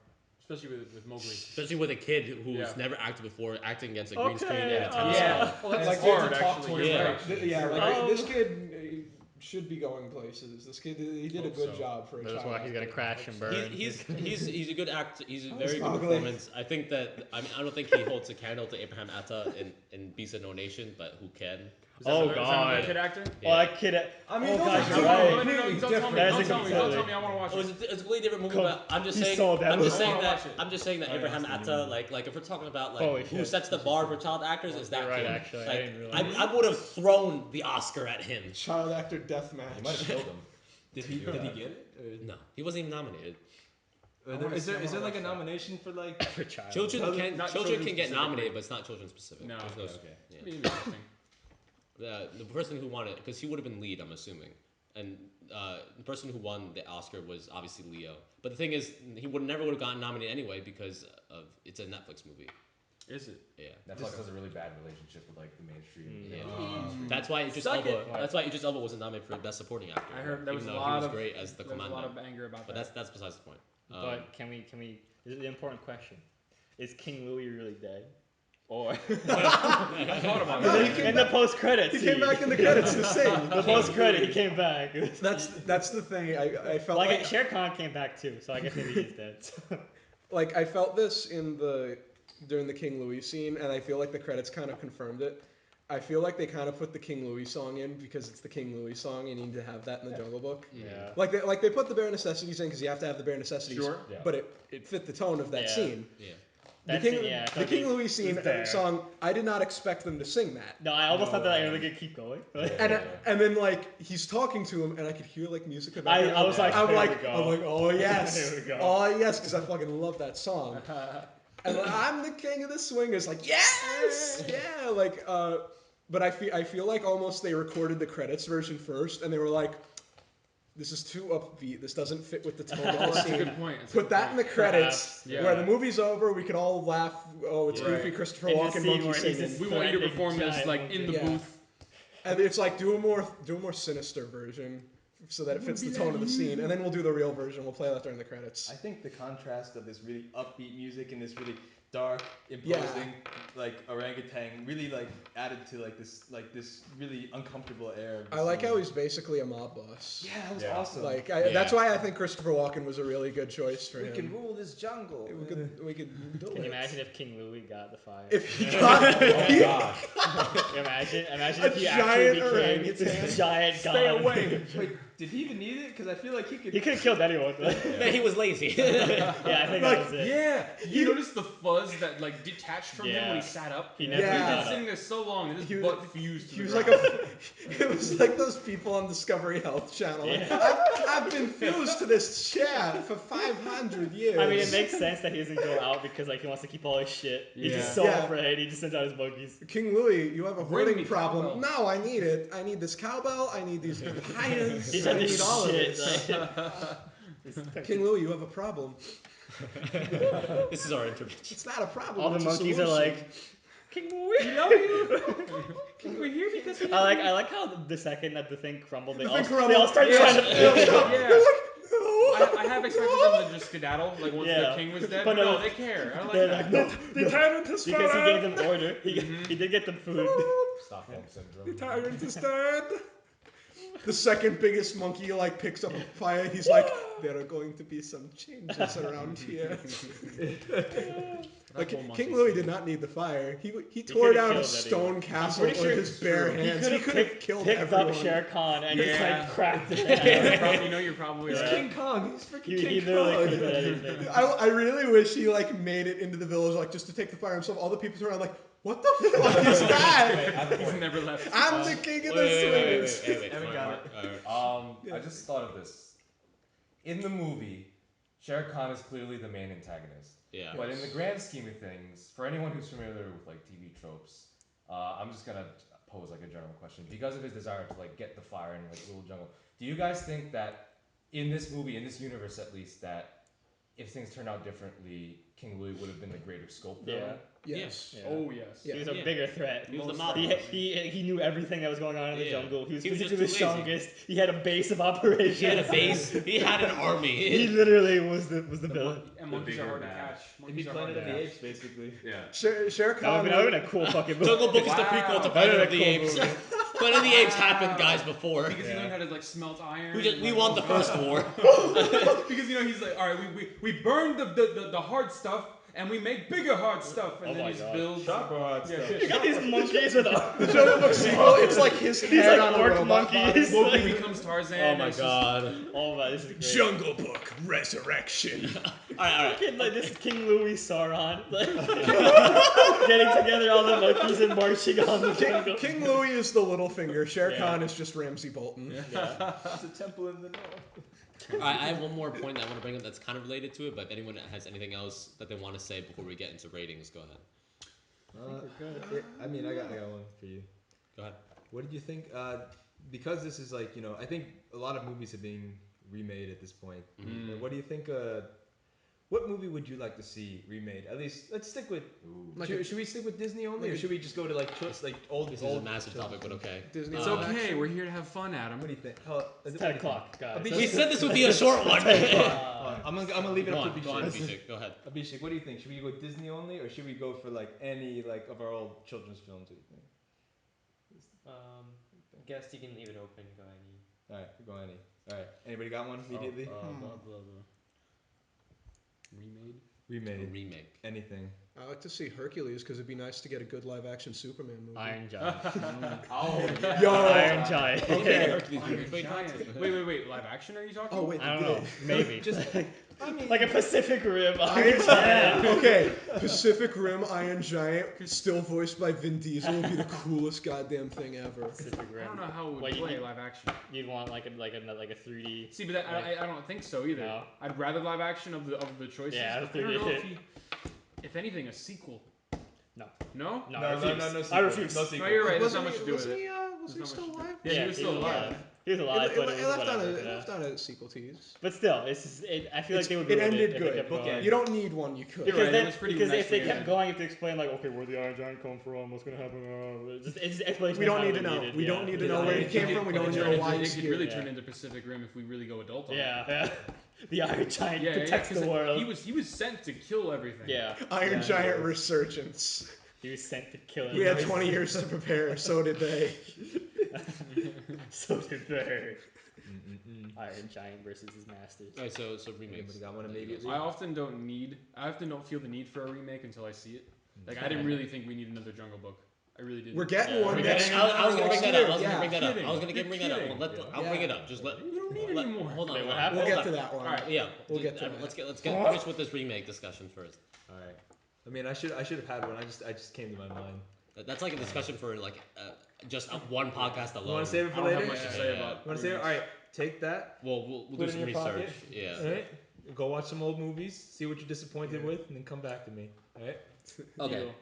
especially with Mowgli. Especially with a kid who's Yeah. never acted before, acting against a green Okay, screen and a tennis yeah. ball. Well, that's Like, hard to talk actually. towards Yeah. direction. This kid should be going places. This kid, he did a Hope good so. job for a That's child. why he's gonna actor. crash and burn. He's a good actor. He's a That very was good ugly. performance. I think that I don't think he holds a candle to Abraham Atta in Beast of No Nation, but who can? Is that Oh, another- is that another God. kid actor? Oh, that kid. I mean, Oh, those God, are you're two right. No, completely don't tell me. different. That's Don't a tell me. completely- Don't tell me. I want to watch It's it. a completely different movie, Cool. but I'm just He saying. sold that I'm just movie. saying I wanna that. watch it. I'm just saying that Oh, yeah, Abraham that's the Atta, new like if we're talking about Holy like who shit. sets the bar for child actors, is that You're right, kid. actually. I Like, didn't realize. I would have thrown the Oscar at him. Child actor You might deathmatch. have killed him. Did he get it? No, he wasn't even nominated. Is there like a nomination for like? For child. Children Children- can not children can children get specifically. nominated, but it's not children specific. No. There's no- Okay. yeah. It'd be interesting. The person who won it, because he would have been lead, I'm assuming, and the person who won the Oscar was obviously Leo. But the thing is, he never would have gotten nominated anyway because of it's a Netflix movie. Is it? Yeah. Netflix has a really bad relationship with like the mainstream. Yeah. That's why Idris Suck Elba. it. That's why Idris Elba wasn't nominated for Best Supporting Actor. I heard there was even a though lot he was of great as the There was a commando. lot of anger about But that. that's besides the point. But can we? This is the important question. Is King Louis really dead? Or I thought about No, it. he came in the back- post credits, He came back in the credits to sing. The post credit, he came back. That's the thing. I felt Like like Shere Khan came back too, so I guess maybe he's dead. like I felt this during the King Louis scene, and I feel like the credits kind of confirmed it. I feel like they kind of put the King Louis song in because it's the King Louis song, and you need to have that in the Jungle Book. Yeah. Like they put the bare necessities in because you have to have the bare necessities. Sure. Yeah. But it fit the tone of that Yeah. scene. Yeah. That's the King, it, yeah. the King Louis scene fair. song. I did not expect them to sing that. No, I almost No thought that way. they were gonna keep going. And then like he's talking to him, and I could hear like music in the background. I was like, I'm here like, we go. I'm like, oh yes, Here we go. oh yes, because I fucking love that song. And like, I'm the king of the swingers, like yes, yeah, like. But I feel like almost they recorded the credits version first, and they were like, this is too upbeat. This doesn't fit with the tone of the That's a scene. good point. That's a Put good that in point. the credits, Perhaps, yeah. where the movie's over, we can all laugh. Oh, it's Right. goofy, Christopher In the Walken scene monkey where he's singing. just- We want you to Big perform this giant like in the Yeah. booth. And it's like do a more sinister version, so that it fits the tone of the scene, and then we'll do the real version. We'll play that during the credits. I think the contrast of this really upbeat music and this really dark, imposing, like orangutan, really like added to like this really uncomfortable air. Of the I like scene. how he's basically a mob boss. Yeah, that was Yeah. awesome. Like Yeah. that's why I think Christopher Walken was a really good choice for we him. can rule this jungle. We could do Can it. you imagine if King Louis got the fire? If he got Oh god. Imagine A if he giant actually became orangutan. this giant god. Stay away. Wait, did he even need it? Because I feel like he could. He could have killed anyone. Man, he was lazy. Yeah, I think that was it. Yeah. You noticed the fuzz that like detached from him when Yeah. he sat up? He He never Yeah. had got been up. sitting there so long that He his was- butt fused to He the was like ground. it was like those people on Discovery Health Channel. Like, Yeah. I've been fused to this chair for 500 years. I mean, it makes sense that he doesn't go out because like he wants to keep all his shit. He's just so Yeah. afraid. He just sends out his monkeys. King Louis, you have a Bring hoarding me problem. cowbell. No, I need it. I need this cowbell. I need these papayas. He I said need this all shit. of this. Like, King Louis, you have a problem. This is our intervention. It's not a problem. all the it's a monkeys are solution. like, King Louis. We're here because I like how the second that the thing crumbled, they, The all, thing they crumbled. all start Yeah. trying to Yeah. fix it. Yeah. No. I have expected them to just skedaddle like once Yeah. the king was dead, But but no, no, they care. I like They're that. like, no, The tyrant has because he fallen. gave them order. He did get them food. Stockholm The syndrome. tyrant is dead. The second biggest monkey like picks up a papaya. He's like, there are going to be some changes around here. Like whole King monkey Louis scene. did not need the fire. He tore could've down a killed stone anyone. castle pretty with sure his bare hands. He could have killed picked everyone. up Shere Khan and just Yeah. like cracked it. You know, you're probably He's right. King Kong. He's freaking He King literally Kong. could have done anything. I really wish he like made it into the village like just to take the fire himself. All the people turn around like, what the fuck is that? Wait, I have a He's point. never left. I'm the king of the swingers. Evan got it. I just thought of this. In the movie, Shere Khan is clearly the main antagonist. Yeah. But in the grand scheme of things, for anyone who's familiar with like TV tropes, I'm just gonna pose like a general question. Because of his desire to like get the fire and like rule the jungle, do you guys think that in this movie, in this universe at least, that if things turned out differently, King Louis would have been the greater scope villain? Yes. Yeah. Oh yes. Yeah. He was a Yeah. bigger threat. He was the Most mob He, boss. he knew everything that was going on in the Yeah. jungle. He was He was just physically the too lazy. strongest. He had a base of operations. He had a base. He had an He army. literally was the villain. And monkeys bigger are hard to bad. catch. It'd be Monkeys are Planet hard of to the catch. Apes, basically. Yeah. Shere Khan. That would have been a cool fucking movie. Jungle Book is the Wow. prequel to That Planet would've of the been a cool Apes. Planet of the Apes happened, guys, before. Because he learned how to like smelt iron. We and, won the first war. Because he's like, all right, we burned the hard stuff and we make bigger hard stuff, and Oh then my he God. builds. Sharper hard stuff. You got these monkeys with The Jungle Book sequel, it's like his these head like on a orc robot monkeys. body. Mowgli becomes Tarzan. Oh my and it's god. Oh my, this is great. Jungle Book Resurrection. Alright. Kid, like this is King Louis Sauron, like getting together all the monkeys and marching on the jungle. King Louis is the little finger. Shere Yeah. Khan is just Ramsay Bolton. Yeah. It's a temple in the north. Alright, I have one more point that I want to bring up that's kind of related to it, but if anyone has anything else that they want to say before we get into ratings, go ahead. I mean, I got one for you. Go ahead. What did you think? Because this is like, I think a lot of movies are being remade at this point. Mhm. What do you think? What movie would you like to see remade? At least let's stick with. Ooh. Should we stick with Disney only, or should we just go to like old? This is a old massive topic, but okay. Disney It's live okay. action. We're here to have fun, Adam. What do you think? It's 10 o'clock, guys. Abhishek- We said this would be a short one. I'm gonna leave it Go up on, to go on, Abhishek. Abhishek. Go ahead. Abhishek, what do you think? Should we go Disney only, or should we go for like any of our old children's films? What do you think? Guess you can leave it open. Go any. All right, go any. All right, anybody got one immediately? Remade. A Remade remake. anything? I like to see Hercules because it'd be nice to get a good live action Superman movie. Iron Giant. Oh, yeah. Yo. Iron Giant. Okay. Hercules movie. Iron Giant. Wait. Live action? Are you talking? Oh wait, I they don't did. know. Maybe. Just I mean, Like a Pacific Rim. Iron Giant. Okay, Pacific Rim Iron Giant, still voiced by Vin Diesel, would be the coolest goddamn thing ever. Pacific I Rim. don't know how it would Well, you play can- live action. You'd want like a 3D. See, but that, I don't think so either. No. I'd rather live action of the choices. Yeah, but I don't know 3D. if anything, a sequel. No. No? No, no, I no, refuse. no, no, I sequel. refuse. No No, sequel. you're right. There's Wasn't not much he, to do with wasn't it. he, was There's he not still much to do. alive? Yeah, he was still alive. He was alive, but it was left whatever. on a, yeah. left on a sequel tease. But still, it's just, I feel like they would It ruin ended if they good. kept Bookend. going. You don't need one, you could. You're Because, right, then, it was pretty because if nicely they kept ended. going, you have to explain like, okay, where the Iron Giant come from, what's gonna happen. It's just explanation. We is don't not need to really know. needed, We yeah. don't need to Because know where I- he came from. We don't need to know why It he's could here. really Yeah. turn into Pacific Rim if we really go adult on it. Yeah. The Iron Giant protects 'cause the world. He was sent to kill everything. Yeah. Iron Yeah, Giant he was. Resurgence. He was sent to kill We had everything. 20 years to prepare, so did they. So did they. Iron Giant versus his masters. Alright, so remakes. Anybody got one immediately? I often don't feel the need for a remake until I see it. Like I didn't really think we need another Jungle Book. I really didn't. We're getting Yeah. one We're next getting year. I was gonna bring that up. I was gonna bring that up. Kidding. I was gonna You're bring that up. kidding. I'll bring it up. Just let. You don't need let- it anymore. Hold on. Wait, hold what on. happened? We'll Hold get on. to that one. All right. Yeah. We'll get to that. Let's get finish with this remake discussion first. All right. I mean, I should have had one. I just came to my mind. That's like a discussion for like just one podcast alone. You want to save it I for don't later? have much to Yeah. say about. You want to save it? All right. Take that. Well, we'll Put do it some in your research. pocket. Yeah. All right. Go watch some old movies. See what you're disappointed with, and then come back to me. All right. Okay. Deal.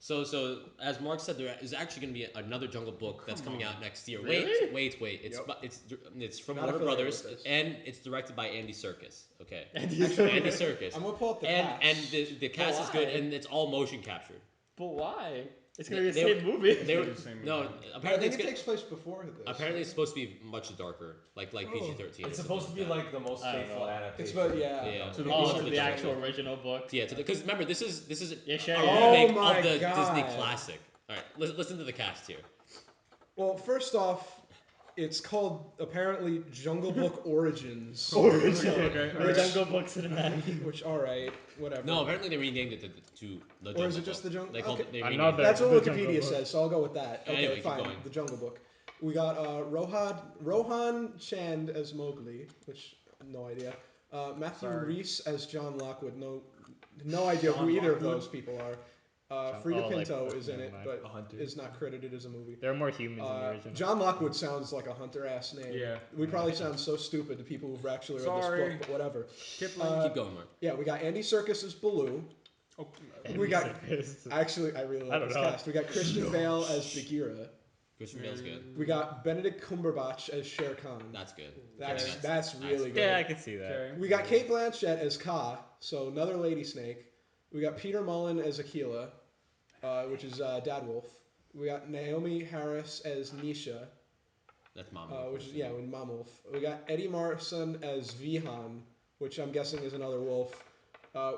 So as Mark said, there is actually going to be another Jungle Book that's coming out next year. Really? Wait. Yep. It's from Not Warner affiliated Brothers with this. and it's directed by Andy Serkis. Okay. And Andy Serkis. I'm gonna pull up the And cast. the cast is good why? and it's all motion captured. But why? It's gonna be the They- same movie. They were the same no. movie. I Apparently think it's it gonna, takes place before this. apparently it's supposed to be much darker, like Oh. PG-13. It's supposed to be like the most I don't faithful know. adaptation. It's about Yeah. To the Oh, book. to the Jungle actual Book. original book. Yeah, because remember this is Yeah, a sure. remake Oh my of the God. Disney classic. All right, listen to the cast here. Well, first off, it's called apparently Jungle Book Origins. Origins. Okay. The alright. Jungle Book cinematic. Which, alright, whatever. No, apparently they renamed it to the Jungle Or is it just Book. the Jungle? They called Okay. it. They I'm renamed not it. the- That's what Jungle Wikipedia Book. says, so I'll go with that. Okay, Anyway, keep fine. going. The Jungle Book. We got Rohan Chand as Mowgli, which no idea. Matthew Sorry. Reese as John Lockwood. No idea John who either of Lockwood? those people are. Frida oh, like, Pinto is in never it, mind. but A hunter. is not credited as a movie. There are more humans in the original. John Lockwood sounds like a hunter-ass name. Yeah. We probably sound so stupid to people who've actually read Sorry. this book, but whatever. Kipling. Keep going, Mark. Yeah, we got Andy Serkis as Baloo. Oh, We got actually, I really I like don't this know. cast. We got Christian Bale as Bagheera. Christian Bale's good. We got Benedict Cumberbatch as Shere Khan. That's good. That's really good. Yeah, I can see that. okay. We got Kate Blanchett as Ka, so another lady snake. We got Peter Mullen as Aquila. which is Dad Wolf. We got Naomi Harris as Nisha, That's Mom. which is with Mom Wolf. We got Eddie Marson as Vihan, which I'm guessing is another wolf.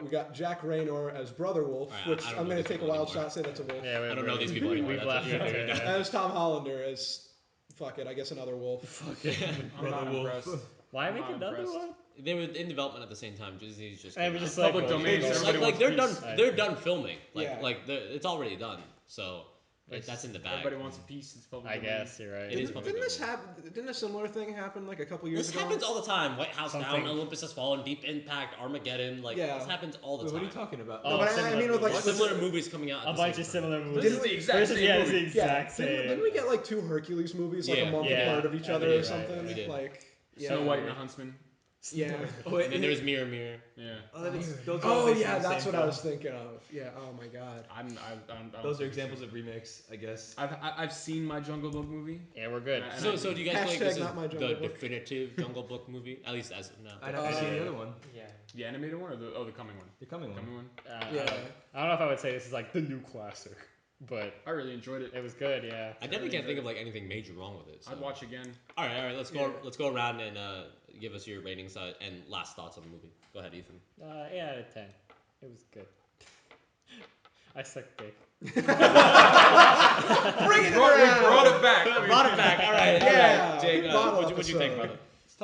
We got Jack Raynor as Brother Wolf, Alright, which I don't I'm know going to these take a people wild anymore. shot, say that's a wolf. Yeah, I don't know these people anymore. We've left. Yeah, Yeah. And there's Tom Hollander as, fuck it, I guess another wolf. I'm not impressed. Why I'm make not another impressed. one? They were in development at the same time. Disney's just And we came just out. Public go- domain, go- so everybody like wants they're peace. done. They're done filming. Yeah. It's already done. So that's in the bag. Everybody wants a piece. It's public I domain. guess you're right. It is public domain. Didn't a similar thing happen like a couple years This ago? happens all the time. White House Something- Down, Olympus Has Fallen, Deep Impact, Armageddon. Like Yeah. this happens all the Wait, time. what are you talking about? Oh, No, but I similar mean with like movies. Similar movies coming out. At A the bunch same of time. similar movies. This is the exact Versus, same yeah, movie. it's the exact Didn't same. we get like 2 Hercules movies like Yeah. a month Yeah. apart of each Yeah, other we or did, something? right. We did. Like, Snow White and the Huntsman. Yeah. And then there's Mirror Mirror. Yeah. Those are Oh based on yeah, the that's same what I was film. thinking of. Yeah. Oh my god. I don't Those are think examples so. of remakes, I guess. I've seen my Jungle Book movie. Yeah, we're good. And So do you guys feel like this Hashtag is not my Jungle the Book. definitive Jungle Book movie? At least as of now. I'd have to see the other one. Yeah. The animated one or the coming one? The coming one. Coming one. Yeah. I don't know if I would say this is like the new classic, but I really enjoyed it. it was good. Yeah. I definitely can't think of like anything major wrong with it. So. I'd watch again. All right. Let's go. Yeah. Let's go around and give us your ratings and last thoughts on the movie. Go ahead, Ethan. 8 out of 10. It was good. I suck dick. Bring it We around. brought it back. Brought it back. All right. Yeah. All right. Jake, Big bottle what'd you think, episode. brother? It's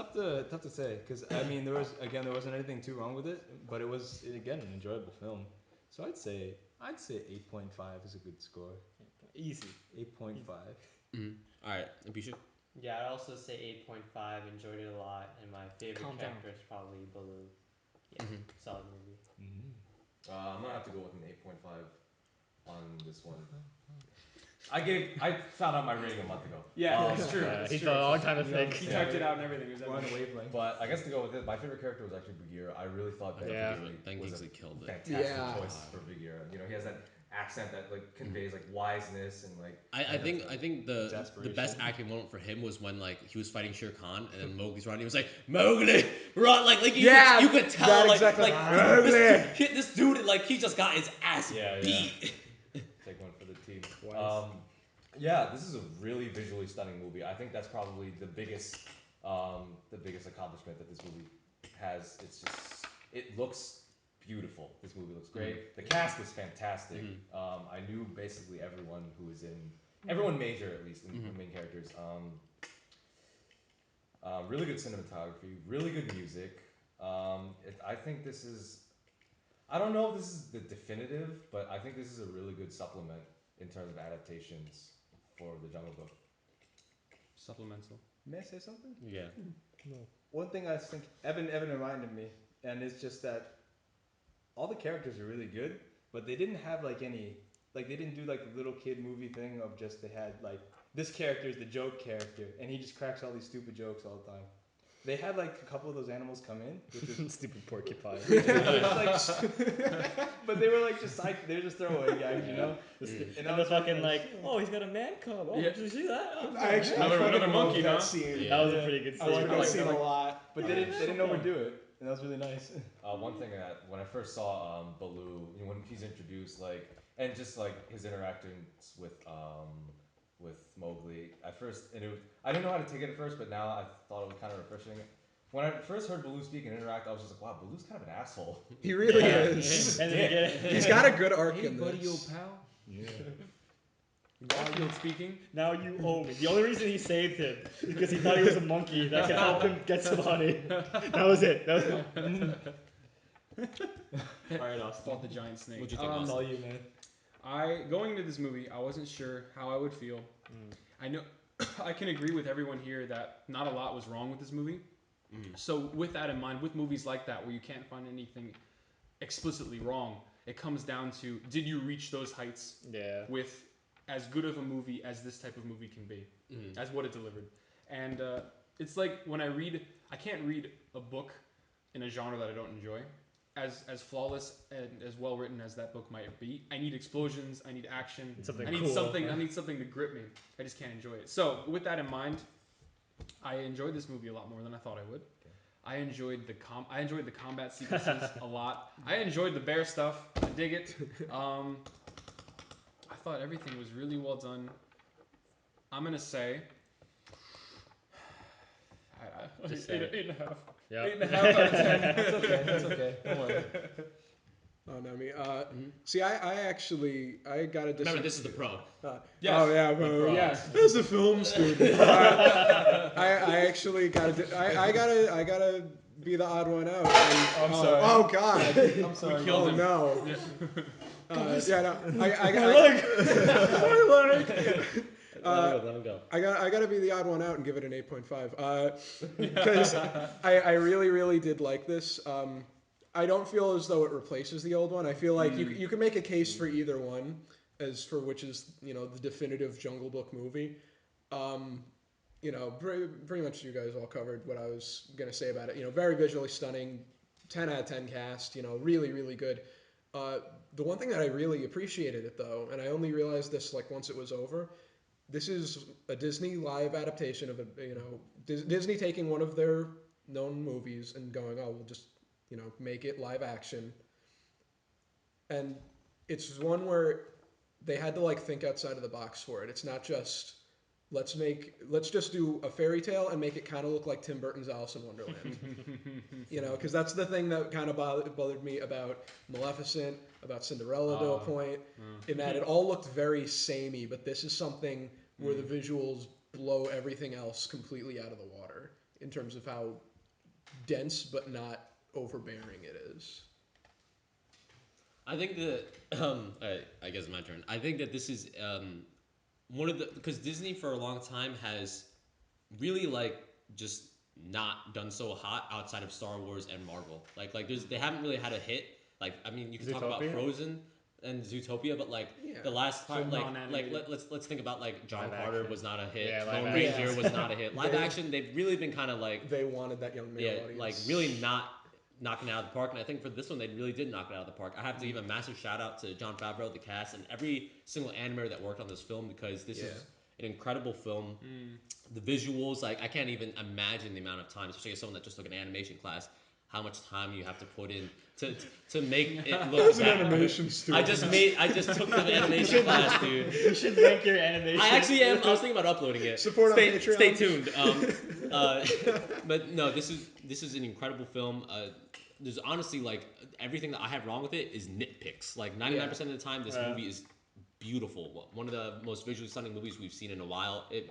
tough to say because I mean there wasn't anything too wrong with it, but it was again an enjoyable film. So I'd say 8.5 is a good score. Easy. 8.5. All right, Abhishek. Yeah, I'd also say 8.5. Enjoyed it a lot, and my favorite Calm down. character is probably Baloo. Yeah, solid movie. I'm gonna have to go with an 8.5 on this one. I found out my rating a month ago. Yeah, it's true. He It's took a true. long time to think. He typed it out and everything. It was We're on a everything. wavelength. But I guess to go with it, my favorite character was actually Bagheera. I really thought Ben Yeah. Ben was a Kingsley killed it. fantastic Yeah. choice for Bagheera. You know, he has that accent that like conveys like wiseness and like. I think the Desperation. best acting moment for him was when like he was fighting Shere Khan and then Mowgli's running. He was like Mowgli, run! Like you could tell that like exactly. this dude like he just got his ass Yeah, beat. Take one for the team. Yeah, this is a really visually stunning movie. I think that's probably the biggest accomplishment that this movie has. It looks beautiful. This movie looks great. The cast was fantastic. I knew basically everyone who was in, everyone major at least, in the main characters. Really good cinematography, really good music. I think this is, I don't know if this is the definitive, but I think this is a really good supplement in terms of adaptations for the Jungle Book. Supplemental. May I say something? Yeah. One thing I think Evan reminded me, and it's just that all the characters are really good, but they didn't have like any, like they didn't do like the little kid movie thing of just they had like this character is the joke character, and he just cracks all these stupid jokes all the time. They had like a couple of those animals come in, which was Stupid porcupine. but they were like just they were just throwaway gags, you know. And that the was fucking really like, nice. oh, he's got a man cub. Oh, Yeah. did you see that? Oh, I actually Another fucking love monkey, that huh? scene. Yeah. that was a pretty good I scene. like that scene a lot. But they didn't overdo it, and that was really nice. One thing that when I first saw Baloo, you know, when he's introduced, like, and just like his interactions with Mowgli at first, and I didn't know how to take it at first, but now I thought it was kind of refreshing. When I first heard Baloo speak and interact, I was just like, wow, Baloo's kind of an asshole. He really is. And then you get He's got a good arc in this. pal. Yeah. Garfield speaking. now you owe me. The only reason he saved him is because he thought he was a monkey that could help him get some honey. That was it. That was it. All right, Austin. Fought the giant snake. What'd you think, It's all you, man. Going into this movie, I wasn't sure how I would feel. I know I can agree with everyone here that not a lot was wrong with this movie. So with that in mind, with movies like that where you can't find anything explicitly wrong, it comes down to, did you reach those heights Yeah. with as good of a movie as this type of movie can be, as what it delivered. And it's like when I can't read a book in a genre that I don't enjoy. As flawless and as well written as that book might be, I need explosions, I need action, Something I need cool. I need something to grip me. I just can't enjoy it. So with that in mind, I enjoyed this movie a lot more than I thought I would. I enjoyed the combat sequences a lot. I enjoyed the bear stuff. I dig it. thought everything was really well done. I'm gonna say. Just say it. 8.5. Yeah. 8.5 out of 10. That's okay. That's okay. Don't worry. Oh no, me. See, I actually I got to Remember, this is the pro. Yes. Oh yeah, The bro. pro. Yes. As a film student, I actually got to. I gotta be the odd one out. And, I'm sorry. Oh god. I'm sorry. killed Oh him. no. Yeah, no. I Let him go. I got to be the odd one out and give it an 8.5 because I really did like this. I don't feel as though it replaces the old one. I feel like you can make a case for either one as for which is the definitive Jungle Book movie. Pretty much you guys all covered what I was gonna say about it. Very visually stunning, 10 out of 10 cast. Really good. The one thing that I really appreciated it though, and I only realized this like once it was over. This is a Disney live adaptation of Disney taking one of their known movies and going, oh, we'll just make it live action. And it's one where they had to like think outside of the box for it. It's not just let's just do a fairy tale and make it kind of look like Tim Burton's Alice in Wonderland. Because that's the thing that kind of bothered me about Maleficent, about Cinderella to a point, in that it all looked very samey, but this is something where the visuals blow everything else completely out of the water in terms of how dense but not overbearing it is. I think that I guess it's my turn. I think that this is one of the because Disney for a long time has really like just not done so hot outside of Star Wars and Marvel. Like they haven't really had a hit. Like I mean, you can talk about Zootopia? Frozen and Zootopia, but like the last part, So like non-animated. let's think about like John Live Carter action. was not a hit. Yeah, live Lone action. Ranger was not a hit. Live action, they've really been kind of like They wanted that young male audience. like really not knocking it out of the park. And I think for this one, they really did knock it out of the park. I have to give a massive shout out to Jon Favreau, the cast, and every single animator that worked on this film because this is an incredible film. The visuals, like I can't even imagine the amount of time, especially as someone that just took an animation class, how much time you have to put in to make it look As an animation student. I just took the animation class, dude. You should rank your animation. I actually am. I was thinking about uploading it. Support on Patreon. Stay tuned. But no, this is an incredible film. There's honestly like everything that I have wrong with it is nitpicks. Like 99% of the time, this movie is beautiful. One of the most visually stunning movies we've seen in a while. It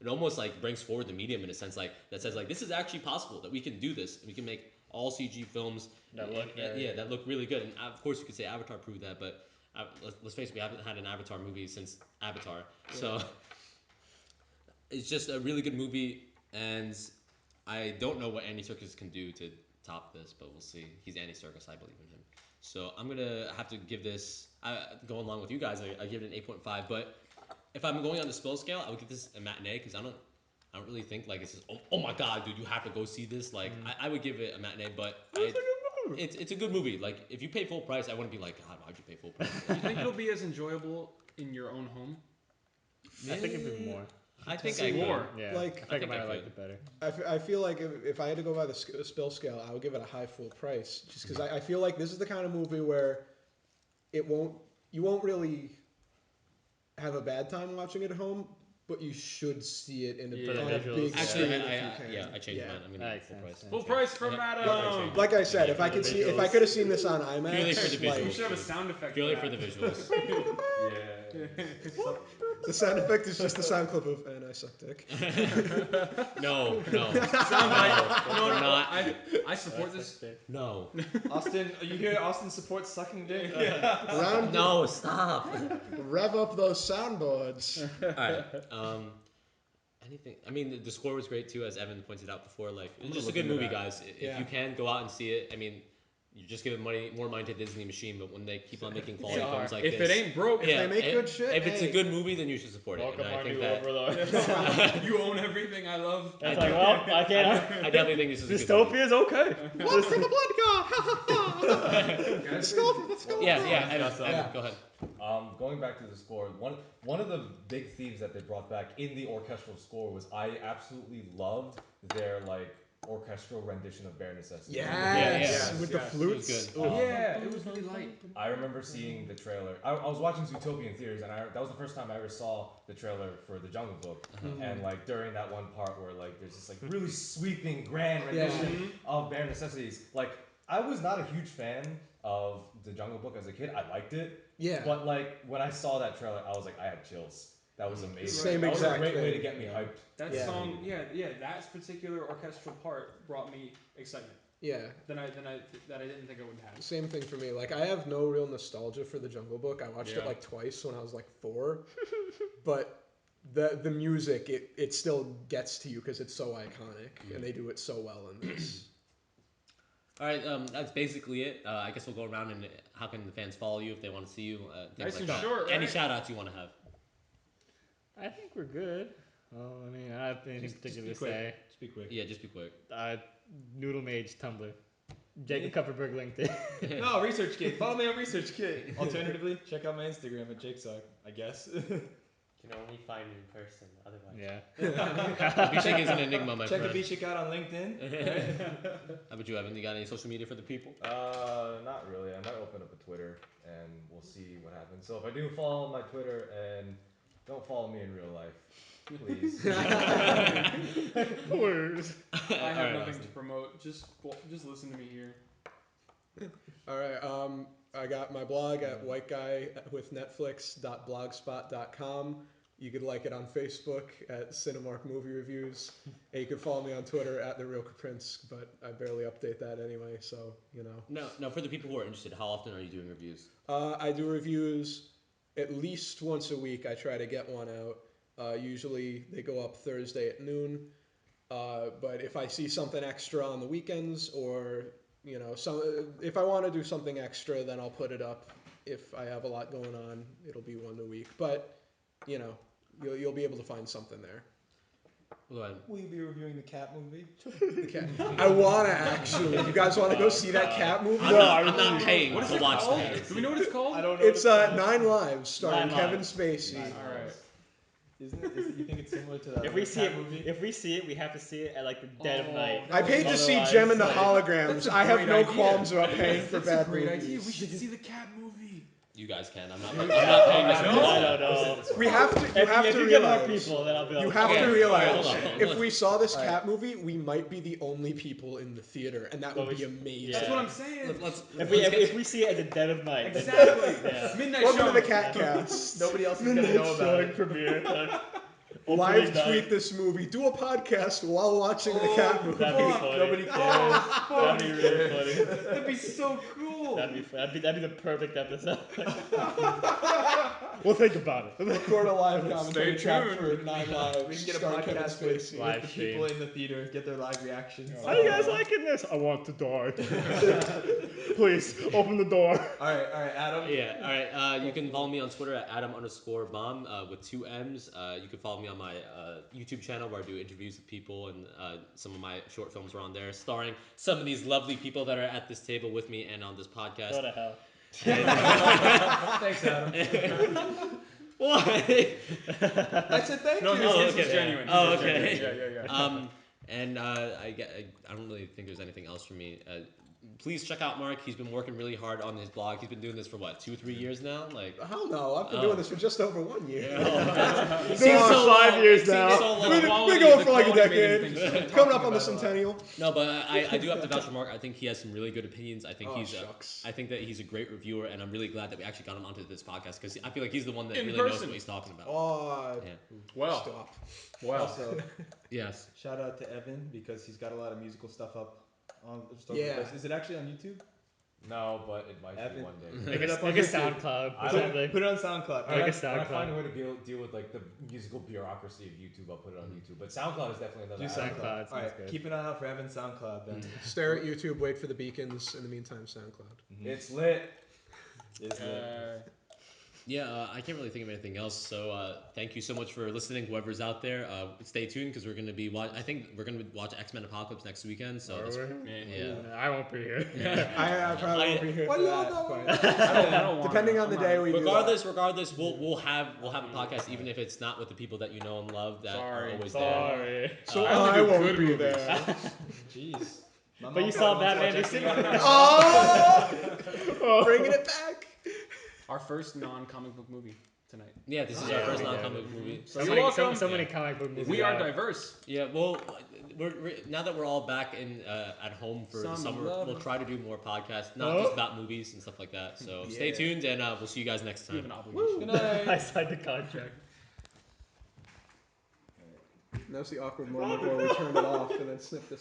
almost like brings forward the medium in a sense like that says like this is actually possible that we can do this. We can make all CG films That look that look really good. And of course, you could say Avatar proved that, but let's face it, we haven't had an Avatar movie since Avatar. So it's just a really good movie, and I don't know what Andy Serkis can do to top this, but we'll see. He's Andy Serkis, I believe in him. So I'm gonna have to give this. Going along with you guys, I give it an 8.5. But if I'm going on the spill scale, I would give this a matinee because I don't really think like it's just, oh my god, dude, you have to go see this. Like I would give it a matinee, but it's a good movie. Like if you pay full price, I wouldn't be like, God, why'd you pay full price? Do you think it'll be as enjoyable in your own home? I think it'd be more. I think See, I could. more. Yeah. Like- I think I I might have could. liked it better. I feel like if I had to go by the spill scale, I would give it a high full price, just because I feel like this is the kind of movie where you won't really have a bad time watching it at home, but you should see it in a Yeah. For the on a visuals, big yeah. Actually, screen if you can. I changed mine. I'm gonna Makes full sense, price. yeah. Full price for Madam. Like I said, if I For could the see, if I visuals. could have seen this on IMAX, Purely for the like, visuals. We should have a sound effect. Purely for for the that. visuals. Yeah. the sound effect is just the sound clip of "and I suck dick." No. Sound bite. No, No, not. I support this. No. Austin, are you here? Austin supports sucking dick. Round No, stop. rev up those soundboards. Alright. Anything. I mean, the score was great too, as Evan pointed out before. Like, it's just a look good into movie, that. guys. If Yeah. you can go out and see it, I mean, you're just giving more money to Disney Machine. But when they keep on making quality They films are. like If this, it ain't broke, they make good shit, If it's a hey. good movie, then you should support it. Welcome And I our think new that overlord. you own everything I love. It's I like, well, I can't. I definitely think this is a good movie. Dystopia is okay. Blood for the blood god. Let's go. Yeah, Evan, Yeah. go ahead. Going back to the score, one of the big themes that they brought back in the orchestral score was I absolutely loved their like orchestral rendition of Bare Necessities. Yes, Yeah. with the Yes, flutes. it was good. Ooh. Yeah, it was really light. I remember seeing the trailer. I was watching Zootopia in theaters, and that was the first time I ever saw the trailer for The Jungle Book. And like during that one part where like there's this like really sweeping, grand rendition of Bare Necessities. Like I was not a huge fan of The Jungle Book as a kid. I liked it, Yeah. but like when I saw that trailer, I was like, I had chills. That was amazing. Same that was a exact great way to thing. get me hyped. That Yeah. song, that particular orchestral part brought me excitement. Yeah. That I didn't think I would have. Same thing for me. Like I have no real nostalgia for The Jungle Book. I watched it Yeah. like twice when I was like 4, but the music it still gets to you because it's so iconic and they do it so well in this. All right, that's basically it. I guess we'll go around and how can the fans follow you if they want to see you? Things Nice like and that. short, Any right? shout outs you want to have? I think we're good. Oh, I mean, I don't have anything particular to say. Just be quick. Yeah, just be quick. Noodle Mage Tumblr. Jacob Kupferberg LinkedIn. No, ResearchGate. Follow me on ResearchGate. Alternatively, check out my Instagram at JakeSock, I guess. You can only find me in person, otherwise. Yeah. Abhishek is an enigma, my Check friend. Abhishek out on LinkedIn. How about you, Evan? You got any social media for the people? Not really. I might open up a Twitter and we'll see what happens. So if I do follow my Twitter and don't follow me in real life, please. I have Alright, nothing Austin. to promote. Just listen to me here. All right. I got my blog at whiteguyWithNetflix.blogspot.com. You could like it on Facebook at Cinemark Movie Reviews. And you can follow me on Twitter at TheRealKaprinsk, but I barely update that anyway, so, you know. No, for the people who are interested, how often are you doing reviews? I do reviews at least once a week. I try to get one out. Usually they go up Thursday at noon. But if I see something extra on the weekends or, you know, if I want to do something extra, then I'll put it up. If I have a lot going on, it'll be one a week. But, you know, you'll be able to find something there. Go ahead. Will you be reviewing the Cat movie? The cat. I want to actually. You guys want to go see that cat movie? I'm not paying What is to it watch called? that. Do we know what it's called? I don't know. It's what it's called. 9 Lives starring 9 Kevin Lives. Spacey. All right. Isn't it? You think it's similar to that If we other see Cat it, movie? if we see it, we have to see it at like the dead of night. I paid to see Otherwise, Gem and the like- Holograms. That's a I have great no idea. qualms about paying for That's bad a great movies. idea. We should see the cat movie. You guys can. I'm not paying to see I this. don't know. We have to. You have if to you get more realize. people, then I'll be like, You have Okay, to realize hold on. if we saw this cat movie, we might be the only people in the theater, and that But would we be should- amazing. That's what I'm saying. If we see it at the dead of night, then- Exactly. Yeah. Midnight Welcome to showing. the Cat Cast. Nobody else is gonna know about it. Premiere. Live Opening night. tweet this movie. Do a podcast while watching the cat movie. That'd be funny. Nobody cares. That'd be really funny. That'd be so cool. That'd be the perfect episode. We'll think about it. Record a live commentary Stay track tuned. for 9 Lives. We can get a starring Kevin podcast with Spacey. Live the stream. people in the theater, get their live reactions. How you guys liking this? I want to die. Please open the door. All right, Adam. Yeah, all right. You can follow me on Twitter at Adam_Bomb with 2 M's. You can follow me on my YouTube channel where I do interviews with people, and some of my short films are on there, starring some of these lovely people that are at this table with me and on this podcast. Go to hell. Thanks, Adam. Why? I said thank No, you. his okay. is genuine. Oh, His is okay. genuine. Yeah. And I don't really think there's anything else for me. Please check out Mark. He's been working really hard on his blog. He's been doing this for what, 2-3 years now? Like, Hell no, I've been Oh. doing this for just over 1 year. it Doing it for 5 years It seems now. so long. We're going for like a quality made decade. things- Coming up on the centennial. No, but I do have to vouch for Mark. I think he has some really good opinions. I think Oh, he's shucks. I think that he's a great reviewer, and I'm really glad that we actually got him onto this podcast because I feel like he's the one that In really knows person. what he's talking about. Oh, Yeah. Well, stop. well. Also, Yes. shout out to Evan because he's got a lot of musical stuff up on just over Yeah. the place. Is it actually on YouTube? No, but it might be Evan. one day. Pick it up on Like a YouTube. SoundCloud I or don't- something. Put it on SoundCloud. Like a When I SoundCloud. find a way to deal with like the musical bureaucracy of YouTube, I'll put it on YouTube. But SoundCloud is definitely another. Do avenue. SoundCloud. All right, Sounds good. keep an eye out for Evan's SoundCloud then. Stare at YouTube, wait for the beacons. In the meantime, SoundCloud. It's lit. Is it? I can't really think of anything else. So thank you so much for listening, whoever's out there. Stay tuned because we're going to be I think we're going to watch X-Men Apocalypse next weekend. So that's, yeah. I won't be here. I probably won't be here Why for do y'all that. know? But I don't want depending on the day we do that. Regardless, we'll have a podcast even if it's not with the people that you know and love that are always there. Sorry. So I only I do won't good be movies. there. Jeez. My But you mom saw probably wants Batman to watch v X-Men. Oh, bringing it back. Our first non-comic book movie tonight. Yeah, this is our first non-comic movie. So You're many, welcome. so many comic book movies. We are out. diverse. Yeah, well, we're now that we're all back in at home for the Some summer, love. we'll try to do more podcasts, not just about movies and stuff like that. So stay tuned, and we'll see you guys next We have time. an obligation. Good night. I signed the contract. And that's the awkward moment where we turn it off and then snip this.